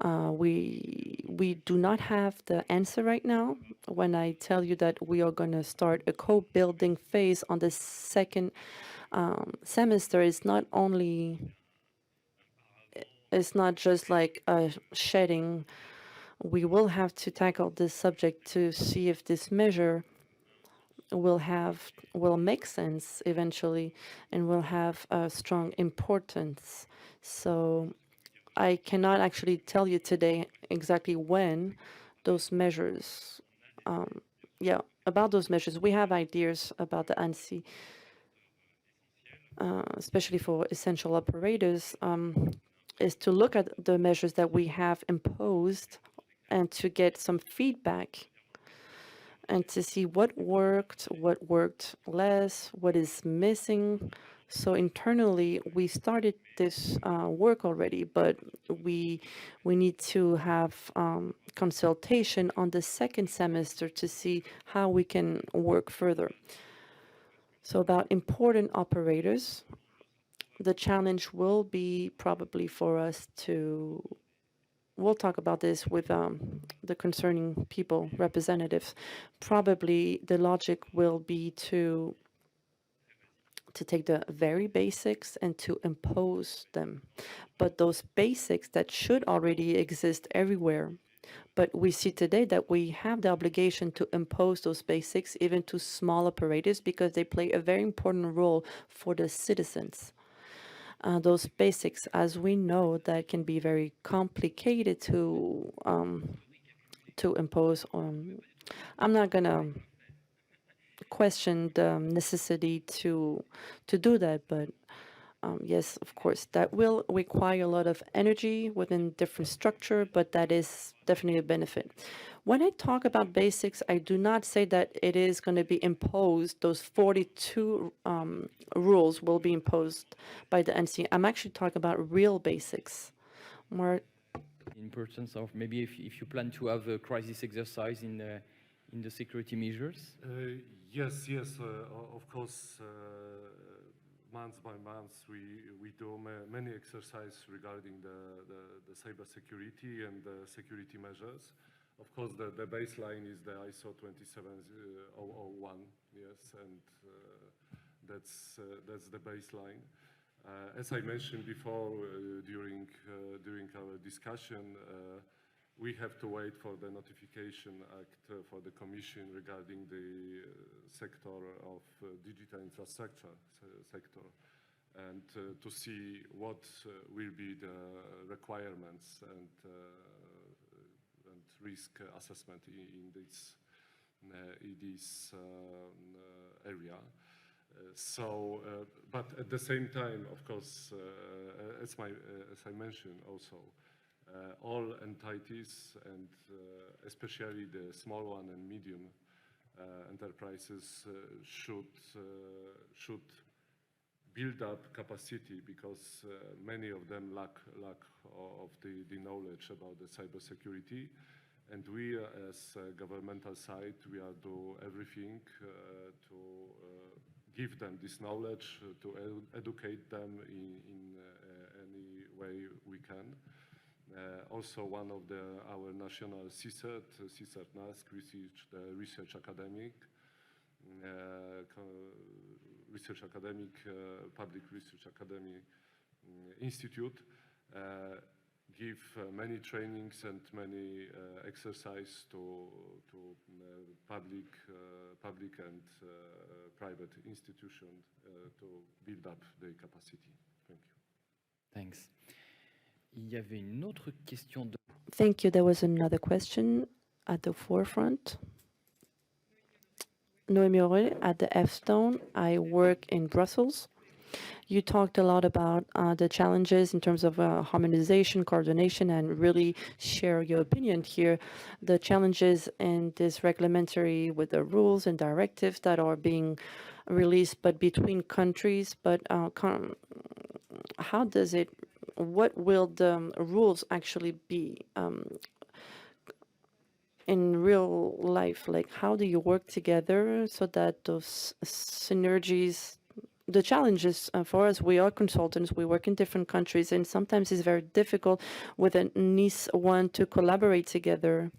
we do not have the answer right now. When I tell you that we are going to start a co-building phase on the second semester, it's not just like shedding. We will have to tackle this subject to see if this measure will make sense eventually and will have a strong importance. So I cannot actually tell you today exactly when those measures, about those measures. We have ideas about the ANSI, especially for essential operators, is to look at the measures that we have imposed and to get some feedback and to see what worked less, what is missing. So internally, we started this work already, but we need to have consultation on the second semester to see how we can work further. So about important operators, the challenge will be probably for us to, we'll talk about this with the concerning people, representatives. Probably the logic will be to to take the very basics and to impose them. But those basics that should already exist everywhere, but we see today that we have the obligation to impose those basics even to small operators because they play a very important role for the citizens. Those basics, as we know, that can be very complicated to impose. I'm not gonna question the necessity to do that, but yes, of course, that will require a lot of energy within different structure, but that is definitely a benefit. When I talk about basics, I do not say that it is going to be imposed. Those 42 rules will be imposed by the NC. I'm actually talking about real basics, more. Importance of maybe if you plan to have a crisis exercise in the security measures? Yes, of course. Month by month, we do many exercises regarding the cyber security and the security measures. Of course, the baseline is the ISO 27001, yes, and that's the baseline. As I mentioned before, during our discussion, we have to wait for the notification act for the Commission regarding the sector of digital infrastructure sector, and to see what will be the requirements and risk assessment in this area. But at the same time, of course, as I mentioned also, all entities and especially the small one and medium enterprises should build up capacity because many of them lack of the knowledge about the cybersecurity. And we, as a governmental side, we are do everything to give them this knowledge, to educate them in any way we can. Also, one of our national CSERT NASC, Research Academic, Public Research Academy Institute, give many trainings and many exercise to public and private institutions to build up their capacity. Thank you. Thanks. Il y avait une autre question de... Thank you. There was another question at the forefront. Noémie Aurel at the F-Stone. I work in Brussels. You talked a lot about the challenges in terms of harmonization, coordination, and really share your opinion here. The challenges in this regulatory with the rules and directives that are being released, but between countries. But how does it? What will the rules actually be in real life? Like, how do you work together so that those synergies? The challenges for us, we are consultants, we work in different countries, and sometimes it's very difficult with a NIS1 to collaborate together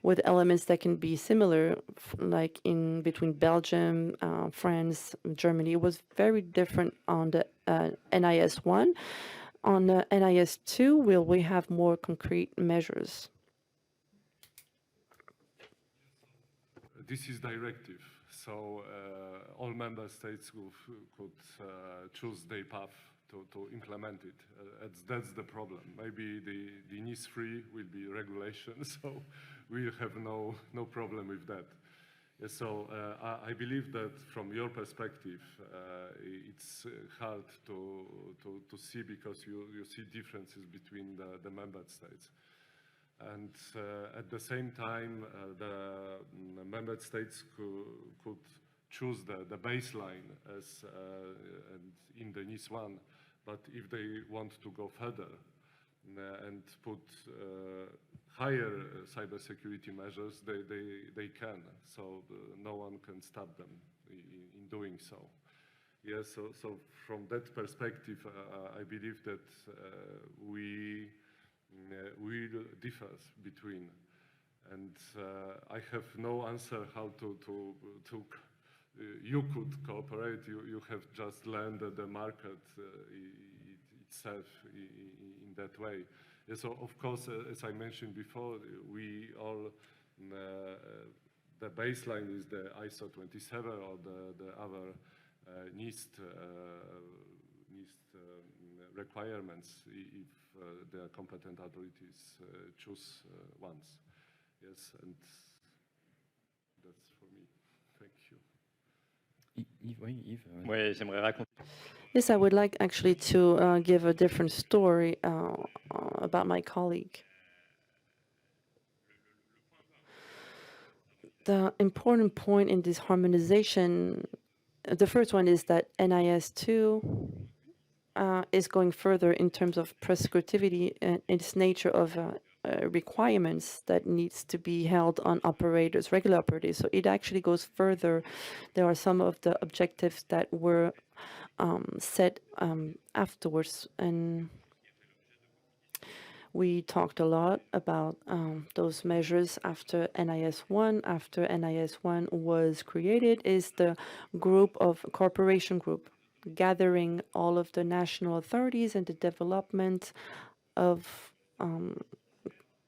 with elements that can be similar, like in between Belgium, France, Germany. It was very different on the NIS1. On the NIS2, will we have more concrete measures? This is directive. So all member states could choose their path to implement it. That's the problem. Maybe the NIS3 will be regulation, so we'll have no problem with that. So I believe that from your perspective, it's hard to see because you see differences between the member states. And at the same time, the member states could choose the baseline as in the NIS1, but if they want to go further and put higher cybersecurity measures, they can. So no one can stop them in doing so. Yes. So from that perspective, I believe that we differ between, and I have no answer how to you could cooperate, you have just learned the market itself in that way. Yeah, so of course, as I mentioned before, we all, the baseline is the ISO 27 or the other NIST requirements if the competent authorities choose ones. Yes, and that's for me. Thank you. Yves, oui, Yves. Ouais, j'aimerais raconter. Yes, I would like actually to give a different story about my colleague. The important point in this harmonization, the first one is that NIS2 is going further in terms of prescriptivity and its nature of requirements that needs to be held on operators, regular operators. So it actually goes further. There are some of the objectives that were set afterwards, and we talked a lot about those measures after NIS1. After NIS1 was created is the group of corporation group, gathering all of the national authorities and the development of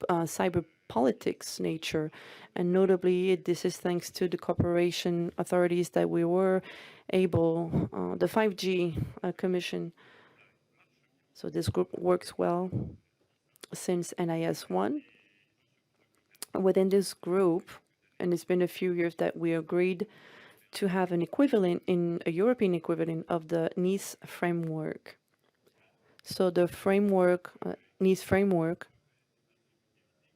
cyber politics nature. And notably, this is thanks to the corporation authorities that we were able, the 5G Commission. So this group works well since NIS1. Within this group, and it's been a few years that we agreed to have an equivalent in a European equivalent of the NIS framework. So the framework, NIS framework,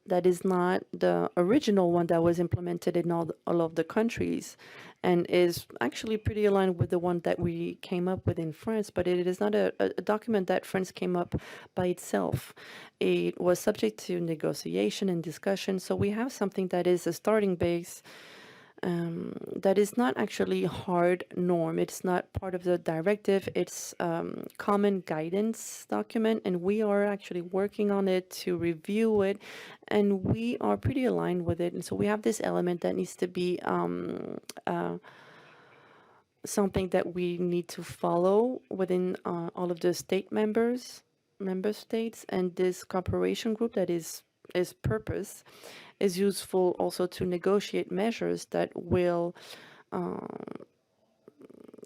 that is not the original one that was implemented in all of the countries and is actually pretty aligned with the one that we came up with in France, but it is not a document that France came up by itself. It was subject to negotiation and discussion, so we have something that is a starting base that is not actually hard norm. It's not part of the directive. It's common guidance document, and we are actually working on it to review it, and we are pretty aligned with it. And so we have this element that needs to be something that we need to follow within all of the member states, and this cooperation group that is purpose is useful also to negotiate measures that will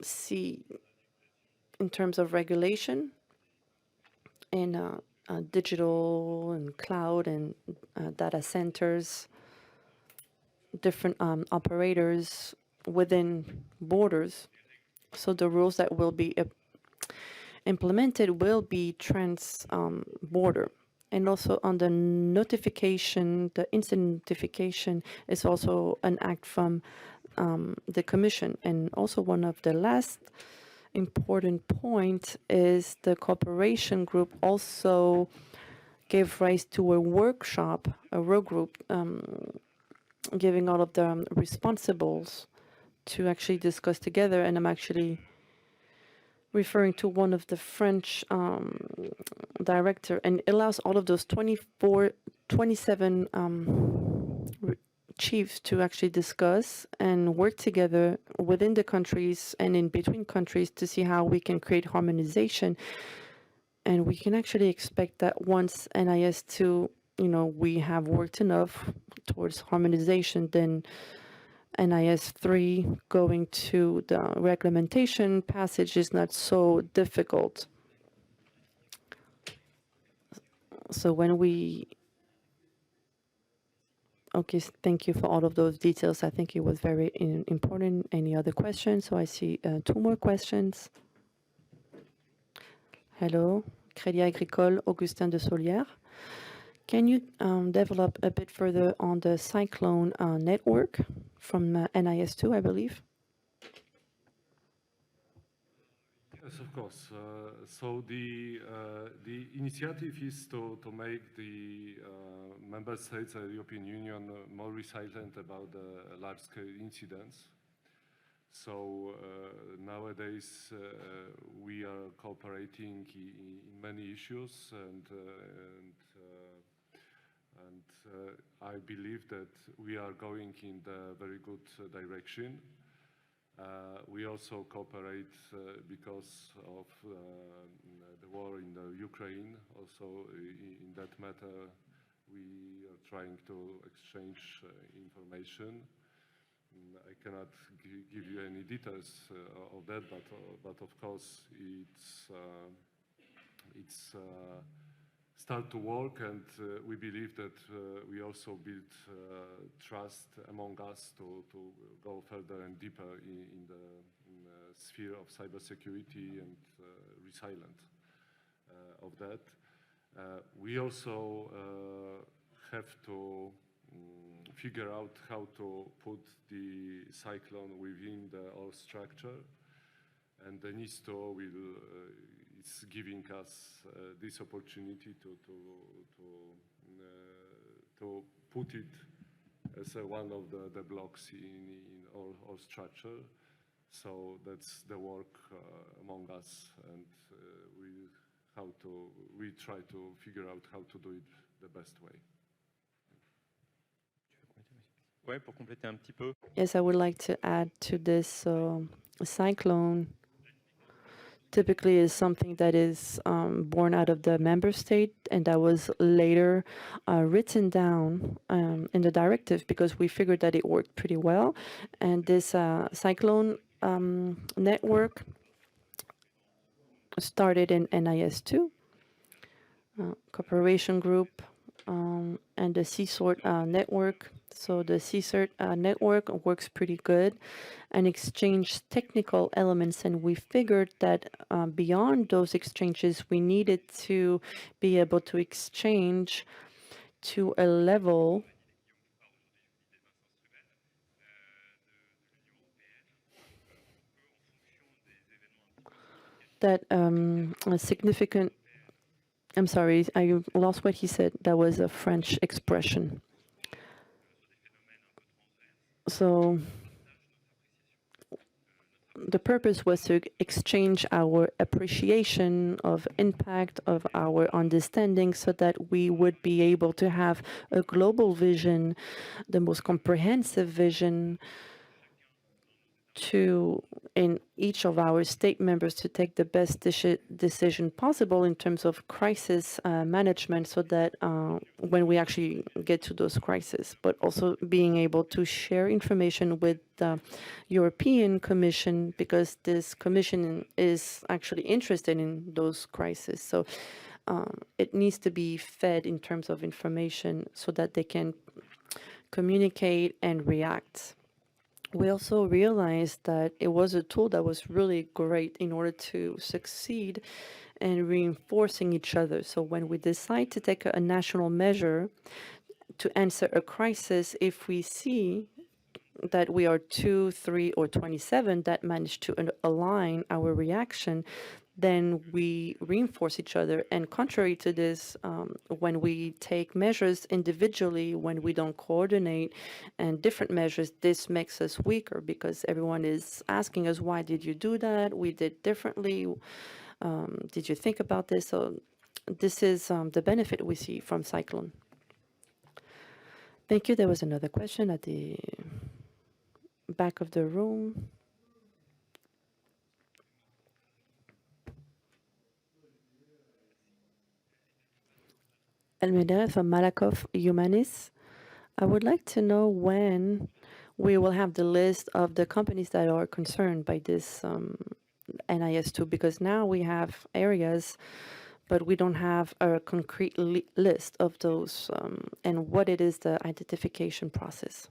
see in terms of regulation in digital and cloud and data centers, different operators within borders. So the rules that will be implemented will be trans-border. And also on the notification, the incident notification is also an act from the Commission. And also one of the last important point is the cooperation group also gave rise to a workshop, a work group, giving all of the responsibles to actually discuss together. And I'm actually referring to one of the French director, and it allows all of those 27 chiefs to actually discuss and work together within the countries and in between countries to see how we can create harmonization. And we can actually expect that once NIS2, we have worked enough towards harmonization, then NIS3 going to the reglementation passage is not so difficult. So when we... Okay, thank you for all of those details. I think it was very important. Any other questions? So I see 2 more questions. Hello, Crédit Agricole, Augustin de Solière. Can you develop a bit further on the Cyclone network from NIS2, I believe? Yes, of course. So the initiative is to make the member states of the European Union more resilient about large-scale incidents. So nowadays we are cooperating in many issues, and I believe that we are going in the very good direction. We also cooperate because of the war in the Ukraine. Also, in that matter, we are trying to exchange information. I cannot give you any details of that, but of course it's start to work, and we believe that we also build trust among us to go further and deeper in the sphere of cybersecurity and resilience of that. We also have to figure out how to put the cyclone within the org structure, and the NIS2 will is giving us this opportunity to put it as one of the blocks in our structure. So that's the work among us, and we try to figure out how to do it the best way. Ouais, pour compléter un petit peu. Yes, I would like to add to this. Cyclone typically is something that is born out of the member state, and that was later written down in the directive because we figured that it worked pretty well. And this Cyclone network started in NIS2, cooperation group, and the CSORT network. So the CSORT network works pretty good and exchange technical elements, and we figured that beyond those exchanges, we needed to be able to exchange to a level that a significant, I'm sorry, I lost what he said. That was a French expression. So the purpose was to exchange our appreciation of impact of our understanding so that we would be able to have a global vision, the most comprehensive vision in each of our state members to take the best decision possible in terms of crisis management so that when we actually get to those crises, but also being able to share information with the European Commission because this commission is actually interested in those crises. So it needs to be fed in terms of information so that they can communicate and react. We also realized that it was a tool that was really great in order to succeed in reinforcing each other. So when we decide to take a national measure to answer a crisis, if we see that we are 2, 3, or 27 that managed to align our reaction, then we reinforce each other. And contrary to this, when we take measures individually, when we don't coordinate and different measures, this makes us weaker because everyone is asking us, why did you do that? We did differently. Did you think about this? So this is the benefit we see from Cyclone. Thank you. There was another question at the back of the room. Almeida from Malakoff Humanis. I would like to know when we will have the list of the companies that are concerned by this NIS2, because now we have areas, but we don't have a concrete list of those and what it is the identification process.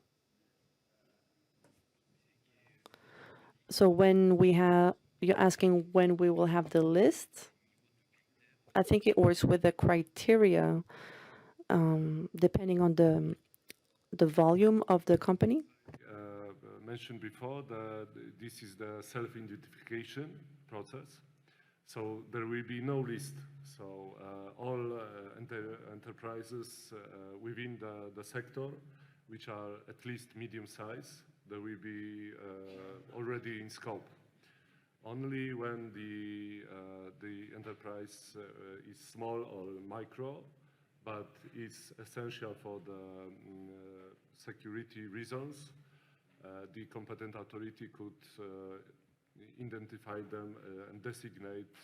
So when we have, you're asking when we will have the list? I think it works with the criteria depending on the volume of the company. Mentioned before, this is the self-identification process. So there will be no list. So all enterprises within the sector, which are at least medium size, there will be already in scope. Only when the enterprise is small or micro, but is essential for the security reasons, the competent authority could identify them and designate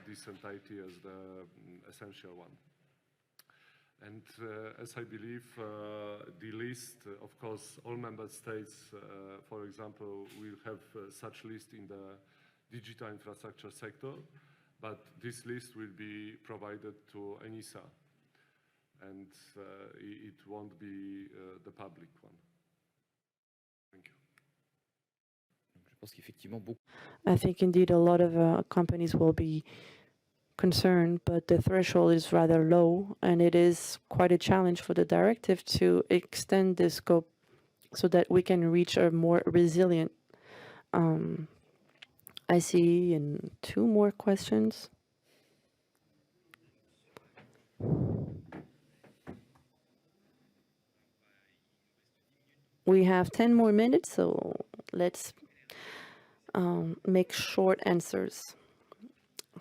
this entity as the essential one. And as I believe, the list, of course, all member states, for example, will have such list in the digital infrastructure sector, but this list will be provided to ENISA, and it won't be the public one. Thank you. Je pense qu'effectivement, beaucoup. I think indeed a lot of companies will be concerned, but the threshold is rather low, and it is quite a challenge for the directive to extend the scope so that we can reach a more resilient I see in 2 more questions. We have 10 more minutes, so let's make short answers.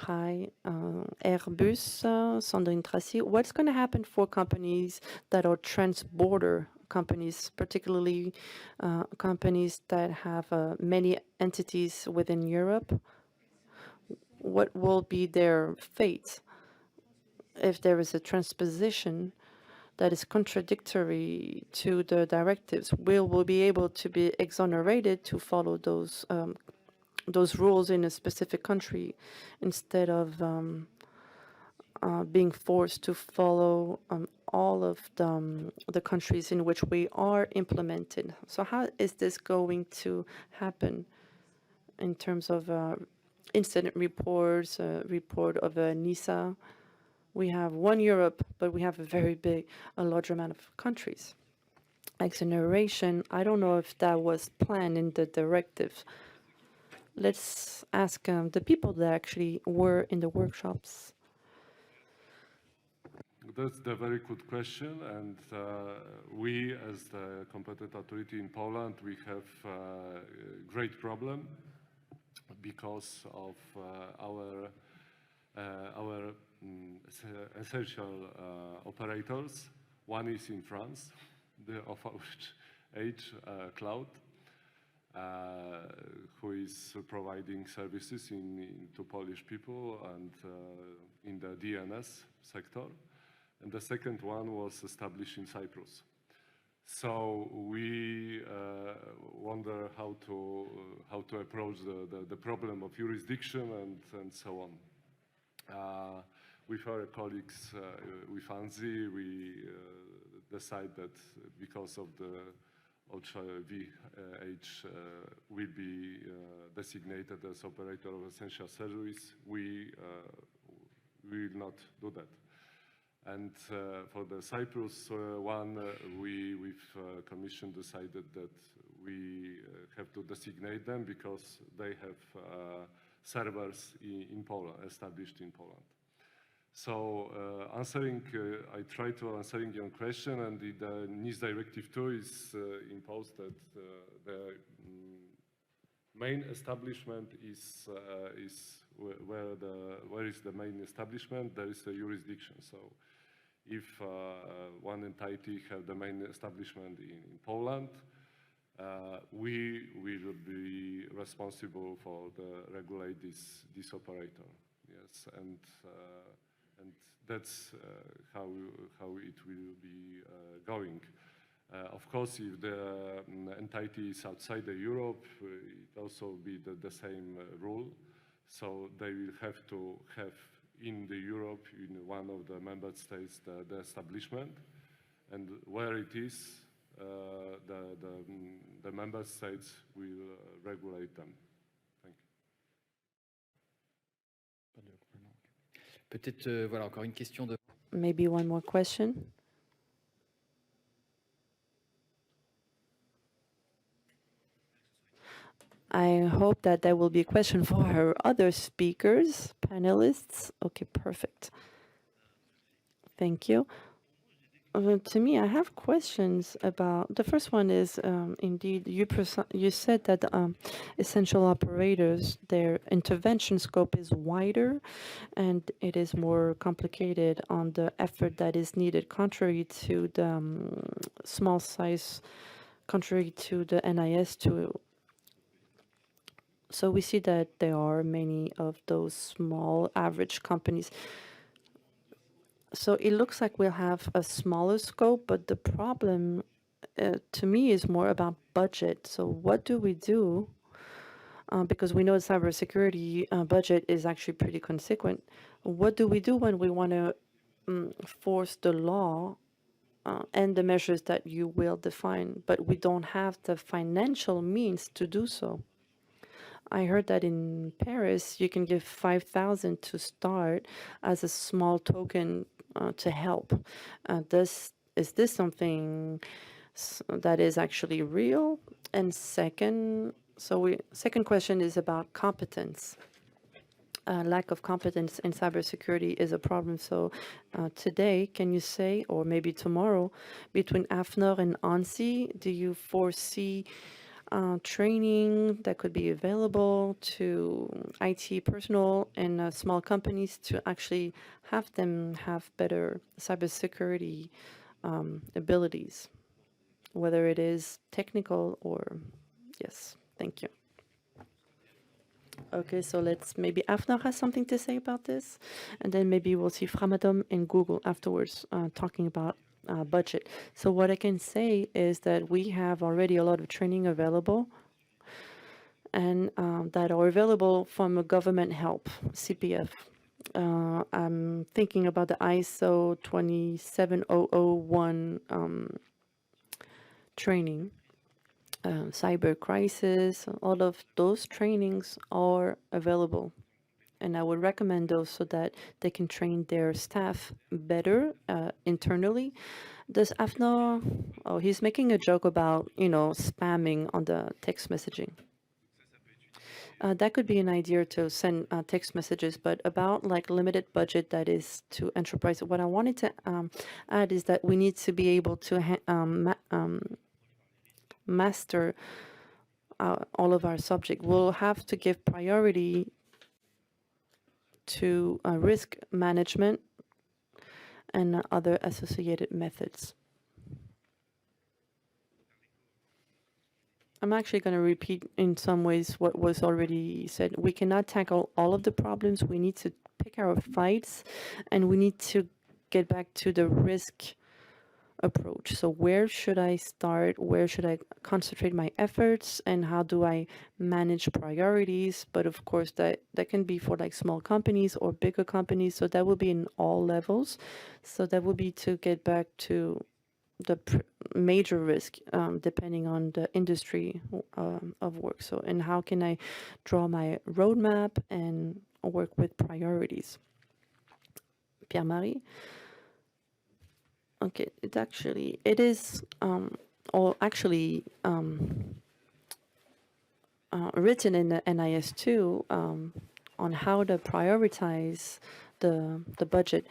Hi, Airbus, Sandrine Tracy. What's going to happen for companies that are trans-border companies, particularly companies that have many entities within Europe? What will be their fate if there is a transposition that is contradictory to the directives? Will we be able to be exonerated to follow those rules in a specific country instead of being forced to follow all of the countries in which we are implemented? So how is this going to happen in terms of incident reports, report of NISA? We have one Europe, but we have a large amount of countries. Exoneration, I don't know if that was planned in the directive. Let's ask the people that actually were in the workshops. That's a very good question, and we, as the competent authority in Poland, we have a great problem because of our essential operators. One is in France, of our age, Cloud, who is providing services to Polish people and in the DNS sector. And the second one was established in Cyprus. So we wonder how to approach the problem of jurisdiction and so on. With our colleagues with ANSI, we decide that because of the OHVH will be designated as operator of essential service, we will not do that. And for the Cyprus one, we with Commission decided that we have to designate them because they have servers in Poland, established in Poland. So I try to answering your question, and the NIS Directive 2 is imposed that the main establishment is where is the main establishment, there is a jurisdiction. So if one entity have the main establishment in Poland, we will be responsible for regulate this operator. Yes, and that's how it will be going. Of course, if the entity is outside the Europe, it also be the same rule. So they will have to have in the Europe, in one of the member states, the establishment, and where it is, the member states will regulate them. Thank you. Peut-être, voilà, encore une question de... Maybe one more question. I hope that there will be a question for our other speakers, panelists. Okay, perfect. Thank you. To me, I have questions about, the first one is, indeed, you said that essential operators, their intervention scope is wider and it is more complicated on the effort that is needed, contrary to the small size contrary to the NIS2. So we see that there are many of those small average companies. So it looks like we'll have a smaller scope, but the problem to me is more about budget. So what do we do? Because we know cybersecurity budget is actually pretty consequent. What do we do when we want to force the law and the measures that you will define, but we don't have the financial means to do so? I heard that in Paris, you can give 5,000 to start as a small token to help. Is this something that is actually real? And second question is about competence. Lack of competence in cybersecurity is a problem. So today, can you say, or maybe tomorrow, between AFNOR and ANSI, do you foresee training that could be available to IT personnel and small companies to actually have them have better cybersecurity abilities, whether it is technical or yes? Thank you. Okay, so maybe AFNOR has something to say about this, and then maybe we'll see Framadom and Google afterwards talking about budget. So what I can say is that we have already a lot of training available and that are available from a government help, CPF. I'm thinking about the ISO 27001 training, cyber crisis, all of those trainings are available. And I would recommend those so that they can train their staff better internally. Does AFNOR, oh, he's making a joke about, spamming on the text messaging. That could be an idea to send text messages, but about like limited budget that is to enterprise. What I wanted to add is that we need to be able to master all of our subject. We'll have to give priority to risk management and other associated methods. I'm actually going to repeat in some ways what was already said. We cannot tackle all of the problems. We need to pick our fights, and we need to get back to the risk approach. So where should I start? Where should I concentrate my efforts? And how do I manage priorities? But of course, that can be for like small companies or bigger companies. So that will be in all levels. So that will be to get back to the major risk depending on the industry of work. So, and how can I draw my roadmap and work with priorities? Pierre-Marie? Okay, it is written in the NIS2 on how to prioritize the budget.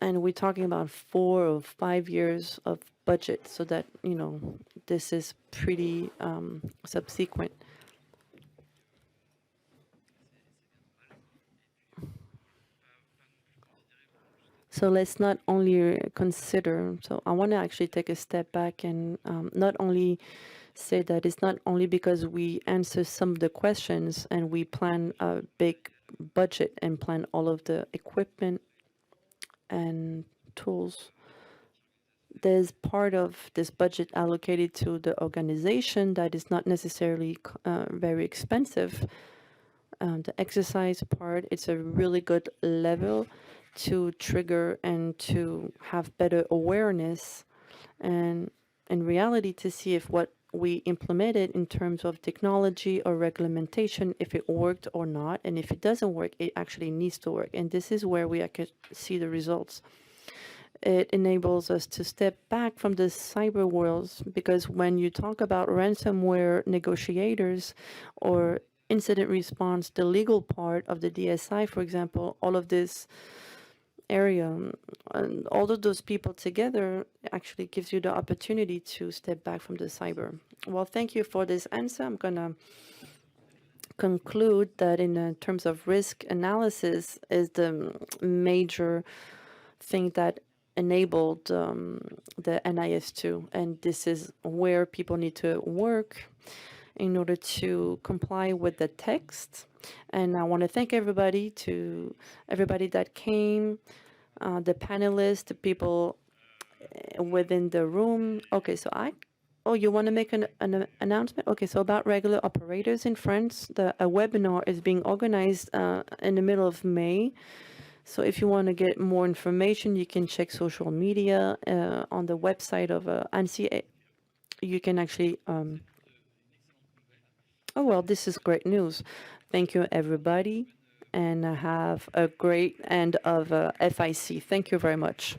And we're talking about 4 or 5 years of budget, so that, this is pretty subsequent. So let's not only consider, so I want to actually take a step back and not only say that it's not only because we answer some of the questions and we plan a big budget and plan all of the equipment and tools. There's part of this budget allocated to the organization that is not necessarily very expensive. The exercise part, it's a really good level to trigger and to have better awareness, and in reality to see if what we implemented in terms of technology or regulation, if it worked or not, and if it doesn't work, it actually needs to work. And this is where we can see the results. It enables us to step back from the cyber worlds, because when you talk about ransomware negotiators or incident response, the legal part of the DSI, for example, all of this area, and all of those people together actually gives you the opportunity to step back from the cyber. Well, thank you for this answer. I'm going to conclude that in terms of risk analysis is the major thing that enabled the NIS2, and this is where people need to work in order to comply with the text. And I want to thank everybody that came, the panelists, the people within the room. Okay, so oh, you want to make an announcement? Okay, so about regular operators in France, a webinar is being organized in the middle of May. So if you want to get more information, you can check social media on the website of ANSI. You can actually, oh, well, this is great news. Thank you, everybody, and have a great end of FIC. Thank you very much.